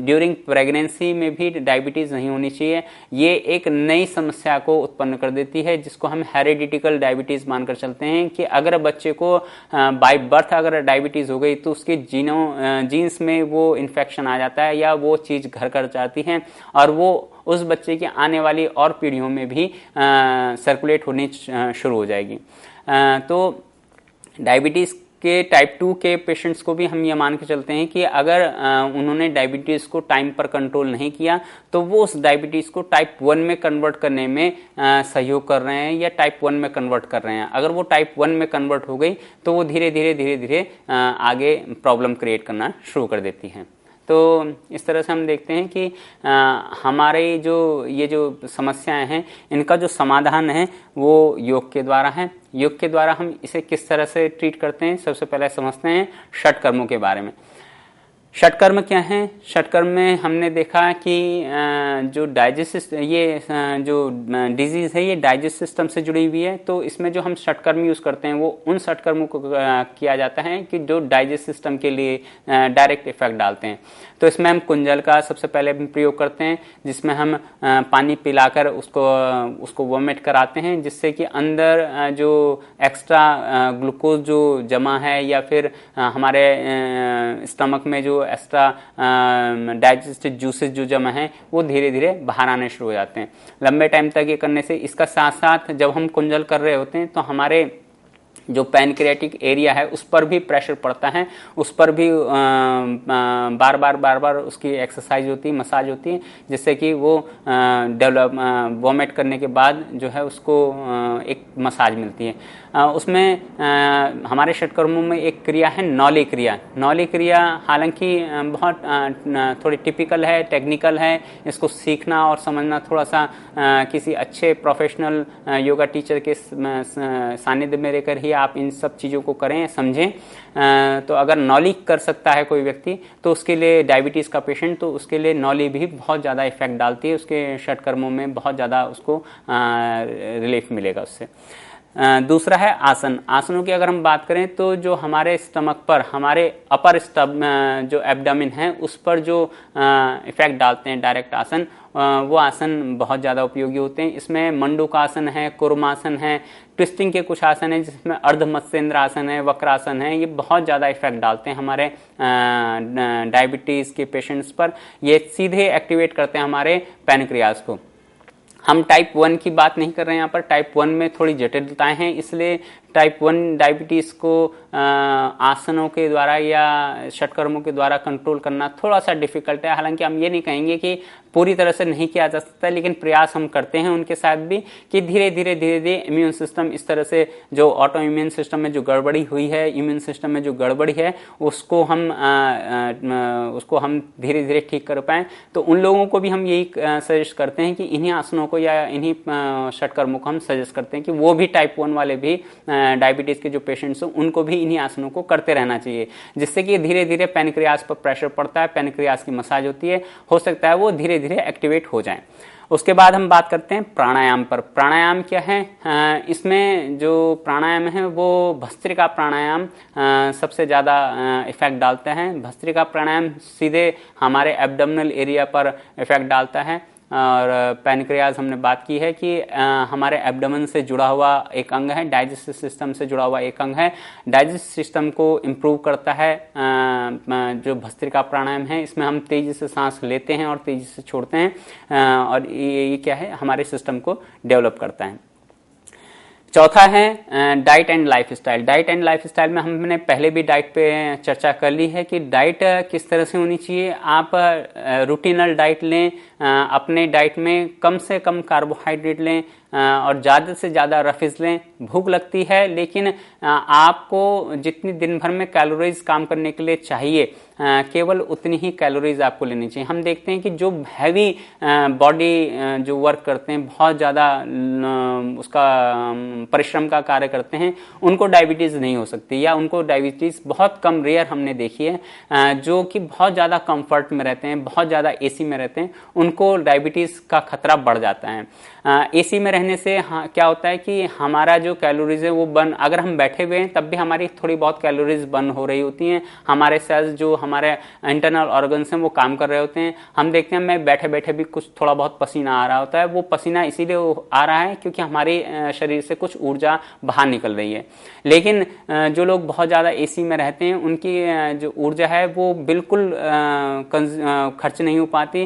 S2: ड्यूरिंग प्रेगनेंसी में भी डायबिटीज़ नहीं होनी चाहिए। ये एक नई समस्या को उत्पन्न कर देती है जिसको हम हेरिडिटिकल डायबिटीज़ मानकर चलते हैं कि अगर बच्चे को बाय बर्थ अगर डायबिटीज़ हो गई तो उसके जीन्स में वो इन्फेक्शन आ जाता है या वो चीज़ घर कर जाती है और वो उस बच्चे की आने वाली और पीढ़ियों में भी सर्कुलेट होनी शुरू हो जाएगी। तो डायबिटीज़ के टाइप 2 के पेशेंट्स को भी हम ये मान के चलते हैं कि अगर उन्होंने डायबिटीज़ को टाइम पर कंट्रोल नहीं किया तो वो उस डायबिटीज़ को टाइप 1 में कन्वर्ट करने में सहयोग कर रहे हैं या टाइप 1 में कन्वर्ट कर रहे हैं। अगर वो टाइप 1 में कन्वर्ट हो गई तो वो धीरे धीरे आगे प्रॉब्लम क्रिएट करना शुरू कर देती है। तो इस तरह से हम देखते हैं कि हमारे ये जो समस्याएं हैं इनका जो समाधान है वो योग के द्वारा है। योग के द्वारा हम इसे किस तरह से ट्रीट करते हैं, सबसे पहले समझते हैं षटकर्मों के बारे में। षटकर्म क्या है? षटकर्म में हमने देखा कि जो जो डिजीज़ है ये डाइजेस्ट सिस्टम से जुड़ी हुई है। तो इसमें जो हम षटकर्म यूज़ करते हैं वो उन षटकर्मों को किया जाता है कि जो डाइजेस्ट सिस्टम के लिए डायरेक्ट इफेक्ट डालते हैं। तो इसमें हम कुंजल का सबसे पहले प्रयोग करते हैं जिसमें हम पानी पिलाकर उसको वोमिट कराते हैं जिससे कि अंदर जो एक्स्ट्रा ग्लूकोज जो जमा है या फिर हमारे स्टमक में जो एक्स्ट्रा डाइजेस्टिव जूसेस जो जमा हैं वो धीरे धीरे बाहर आने शुरू हो जाते हैं। लंबे टाइम तक ये करने से, इसका साथ साथ जब हम कुंजल कर रहे होते हैं तो हमारे जो पैनक्रियाटिक एरिया है उस पर भी प्रेशर पड़ता है, उस पर भी बार बार उसकी एक्सरसाइज होती है, मसाज होती है जिससे कि वो वोमिट करने के बाद जो है उसको एक मसाज मिलती है। उसमें हमारे षटकर्मों में एक क्रिया है नौली क्रिया। नौली क्रिया हालांकि बहुत थोड़ी टिपिकल है, टेक्निकल है, इसको सीखना और समझना थोड़ा सा किसी अच्छे प्रोफेशनल योगा टीचर के सानिध्य में रहकर ही आप इन सब चीज़ों को करें, समझें। तो अगर नौली कर सकता है कोई व्यक्ति तो उसके लिए, डायबिटीज़ का पेशेंट, तो उसके लिए नौली भी बहुत ज़्यादा इफेक्ट डालती है, उसके षटकर्मों में बहुत ज़्यादा उसको रिलीफ मिलेगा उससे। दूसरा है आसन। आसनों की अगर हम बात करें तो जो हमारे स्टमक पर, हमारे अपर जो एब्डामिन है उस पर जो इफेक्ट डालते हैं डायरेक्ट आसन, वो आसन बहुत ज़्यादा उपयोगी होते हैं। इसमें मंडूकासन है, कुर्मासन है, ट्विस्टिंग के कुछ आसन है जिसमें अर्ध मत्स्येंद्र आसन है, वक्रासन है। ये बहुत ज़्यादा इफेक्ट डालते हैं हमारे डायबिटीज़ के पेशेंट्स पर। ये सीधे एक्टिवेट करते हैं हमारे पैनक्रियाज को। हम टाइप 1 की बात नहीं कर रहे हैं यहाँ पर, टाइप 1 में थोड़ी जटिलताएं हैं, इसलिए टाइप 1 डायबिटीज़ को आसनों के द्वारा या षटकर्मों के द्वारा कंट्रोल करना थोड़ा सा डिफिकल्ट है। हालांकि हम ये नहीं कहेंगे कि पूरी तरह से नहीं किया जा सकता, लेकिन प्रयास हम करते हैं उनके साथ भी कि धीरे धीरे इम्यून सिस्टम, इस तरह से जो ऑटो इम्यून सिस्टम में जो गड़बड़ी हुई है, इम्यून सिस्टम में जो गड़बड़ी है, उसको हम धीरे धीरे ठीक कर पाएँ। तो उन लोगों को भी हम यही सजेस्ट करते हैं कि इन्हीं आसनों को या इन्हीं षटकर्मों को हम सजेस्ट करते हैं कि वो भी टाइप 1 वाले भी डायबिटीज के जो पेशेंट्स हैं उनको भी इन्हीं आसनों को करते रहना चाहिए, जिससे कि धीरे धीरे पैनक्रियाज पर प्रेशर पड़ता है, पैनक्रियाज की मसाज होती है, हो सकता है वो धीरे धीरे एक्टिवेट हो जाए। उसके बाद हम बात करते हैं प्राणायाम पर। प्राणायाम क्या है? इसमें जो प्राणायाम है वो भस्त्रिका प्राणायाम सबसे ज़्यादा इफेक्ट डालता है। भस्त्रिका प्राणायाम सीधे हमारे एब्डोमिनल एरिया पर इफेक्ट डालता है। और पैनक्रियाज हमने बात की है कि हमारे एब्डोमेन से जुड़ा हुआ एक अंग है, डाइजेस्टिव सिस्टम से जुड़ा हुआ एक अंग है। डाइजेस्टिव सिस्टम को इम्प्रूव करता है जो भस्त्रिका प्राणायाम है। इसमें हम तेजी से सांस लेते हैं और तेजी से छोड़ते हैं, और ये क्या है, हमारे सिस्टम को डेवलप करता है। चौथा है diet and lifestyle. Diet and lifestyle में हमने पहले भी डाइट पे चर्चा कर ली है कि डाइट किस तरह से होनी चाहिए। आप रूटीनल डाइट लें, अपने डाइट में कम से कम कार्बोहाइड्रेट लें और ज़्यादा से ज़्यादा रफीज लें। भूख लगती है, लेकिन आपको जितनी दिन भर में कैलोरीज काम करने के लिए चाहिए केवल उतनी ही कैलोरीज आपको लेनी चाहिए। हम देखते हैं कि जो हैवी बॉडी जो वर्क करते हैं, बहुत ज़्यादा उसका परिश्रम का कार्य करते हैं, उनको डायबिटीज़ नहीं हो सकती, या उनको डायबिटीज़ बहुत कम, रेयर हमने देखी है। जो कि बहुत ज़्यादा कंफर्ट में रहते हैं, बहुत ज़्यादा एसी में रहते हैं, उनको डायबिटीज़ का खतरा बढ़ जाता है। एसी में रहने से क्या होता है कि हमारा जो कैलोरीज है वो अगर हम बैठे हुए हैं तब भी हमारी थोड़ी बहुत कैलोरीज बर्न हो रही होती हैं। हमारे सेल्स, जो हमारे इंटरनल ऑर्गन्स हैं, वो काम कर रहे होते हैं। हम देखते हैं मैं बैठे बैठे भी कुछ थोड़ा बहुत पसीना आ रहा होता है। वो पसीना इसीलिए आ रहा है क्योंकि हमारे शरीर से कुछ ऊर्जा बाहर निकल रही है। लेकिन जो लोग बहुत ज़्यादा एसी में रहते हैं, उनकी जो ऊर्जा है वो बिल्कुल खर्च नहीं हो पाती।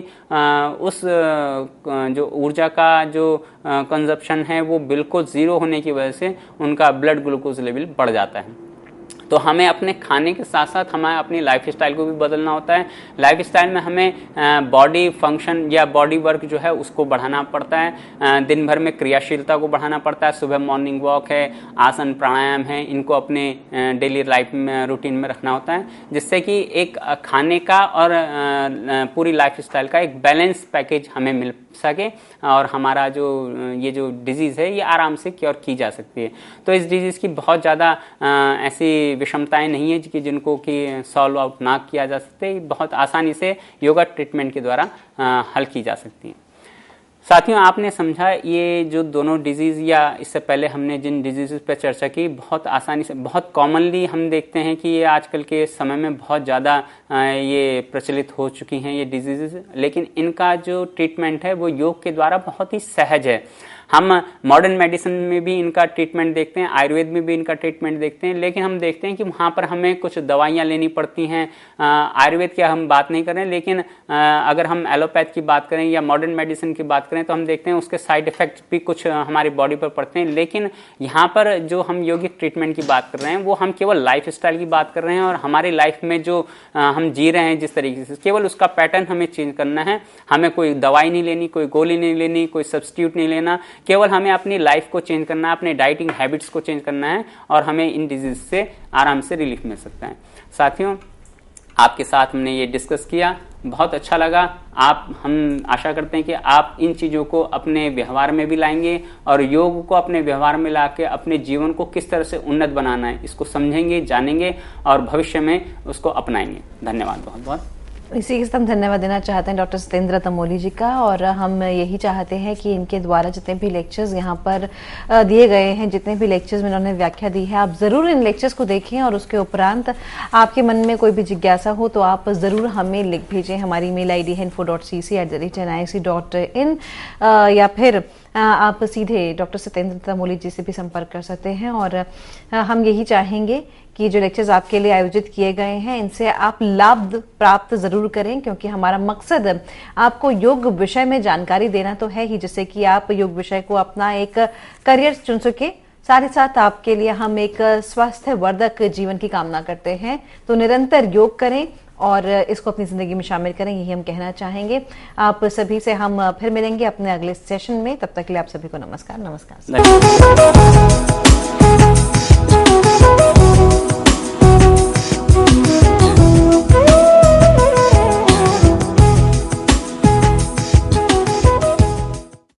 S2: उस जो ऊर्जा का जो कंजप्शन है वो बिल्कुल ज़ीरो होने की वजह से उनका ब्लड ग्लूकोज लेवल बढ़ जाता है। तो हमें अपने खाने के साथ साथ हमें अपनी लाइफस्टाइल को भी बदलना होता है। लाइफस्टाइल में हमें बॉडी फंक्शन या बॉडी वर्क जो है उसको बढ़ाना पड़ता है। दिन भर में क्रियाशीलता को बढ़ाना पड़ता है। सुबह मॉर्निंग वॉक है, आसन प्राणायाम है, इनको अपने डेली लाइफ में रूटीन में रखना होता है, जिससे कि एक खाने का और पूरी लाइफस्टाइल का एक बैलेंस पैकेज हमें मिल सके और हमारा जो ये जो डिजीज़ है ये आराम से क्योर की जा सकती है। तो इस डिजीज़ की बहुत ज़्यादा ऐसी विषमताएं नहीं है कि जिनको कि सॉल्व आउट ना किया जा सकते, बहुत आसानी से योगा ट्रीटमेंट के द्वारा हल की जा सकती है। साथियों, आपने समझा ये जो दोनों डिजीज़, या इससे पहले हमने जिन डिजीज़ पर चर्चा की, बहुत आसानी से, बहुत कॉमनली हम देखते हैं कि ये आजकल के समय में बहुत ज़्यादा ये प्रचलित हो चुकी हैं ये डिजीज़, लेकिन इनका जो ट्रीटमेंट है वो योग के द्वारा बहुत ही सहज है। हम मॉडर्न मेडिसिन में भी इनका ट्रीटमेंट देखते हैं, आयुर्वेद में भी इनका ट्रीटमेंट देखते हैं, लेकिन हम देखते हैं कि वहाँ पर हमें कुछ दवाइयाँ लेनी पड़ती हैं। आयुर्वेद की हम बात नहीं कर रहे हैं, लेकिन अगर हम एलोपैथ की बात करें या मॉडर्न मेडिसिन की बात करें तो हम देखते हैं उसके साइड इफ़ेक्ट्स भी कुछ हमारी बॉडी पर पड़ते हैं। लेकिन यहाँ पर जो हम यौगिक ट्रीटमेंट की बात कर रहे हैं वो हम केवल लाइफ स्टाइल की बात कर रहे हैं, और हमारी लाइफ में जो हम जी रहे हैं जिस तरीके से, केवल उसका पैटर्न हमें चेंज करना है। हमें कोई दवाई नहीं लेनी, कोई गोली नहीं लेनी, कोई सब्स्टिट्यूट नहीं लेना, केवल हमें अपनी लाइफ को चेंज करना है, अपने डाइटिंग हैबिट्स को चेंज करना है और हमें इन डिजीज से आराम से रिलीफ मिल सकता है। साथियों, आपके साथ हमने ये डिस्कस किया, बहुत अच्छा लगा। हम आशा करते हैं कि आप इन चीज़ों को अपने व्यवहार में भी लाएंगे और योग को अपने व्यवहार में लाके अपने जीवन को किस तरह से उन्नत बनाना है इसको समझेंगे, जानेंगे और भविष्य में उसको अपनाएंगे। धन्यवाद बहुत बहुत।
S1: इसी के साथ हम धन्यवाद देना चाहते हैं डॉक्टर सत्येंद्र तमोली जी का, और हम यही चाहते हैं कि इनके द्वारा जितने भी लेक्चर्स यहाँ पर दिए गए हैं, जितने भी लेक्चर्स में उन्होंने व्याख्या दी है, आप जरूर इन लेक्चर्स को देखें और उसके उपरांत आपके मन में कोई भी जिज्ञासा हो तो आप जरूर हमें लिख भेजें। हमारी मेल ID है info.cc@nic.in या फिर आप सीधे डॉक्टर सत्येंद्र तमोली जी से भी संपर्क कर सकते हैं। और हम यही चाहेंगे कि जो लेक्चर्स आपके लिए आयोजित किए गए हैं इनसे आप लाभ प्राप्त जरूर करें, क्योंकि हमारा मकसद आपको योग विषय में जानकारी देना तो है ही, जिससे कि आप योग विषय को अपना एक करियर चुन सके। साथ ही साथ आपके लिए हम एक स्वास्थ्यवर्धक जीवन की कामना करते हैं। तो निरंतर योग करें और इसको अपनी जिंदगी में शामिल करें, यही हम कहना चाहेंगे। आप सभी से हम फिर मिलेंगे अपने अगले सेशन में। तब तक के लिए आप सभी को नमस्कार।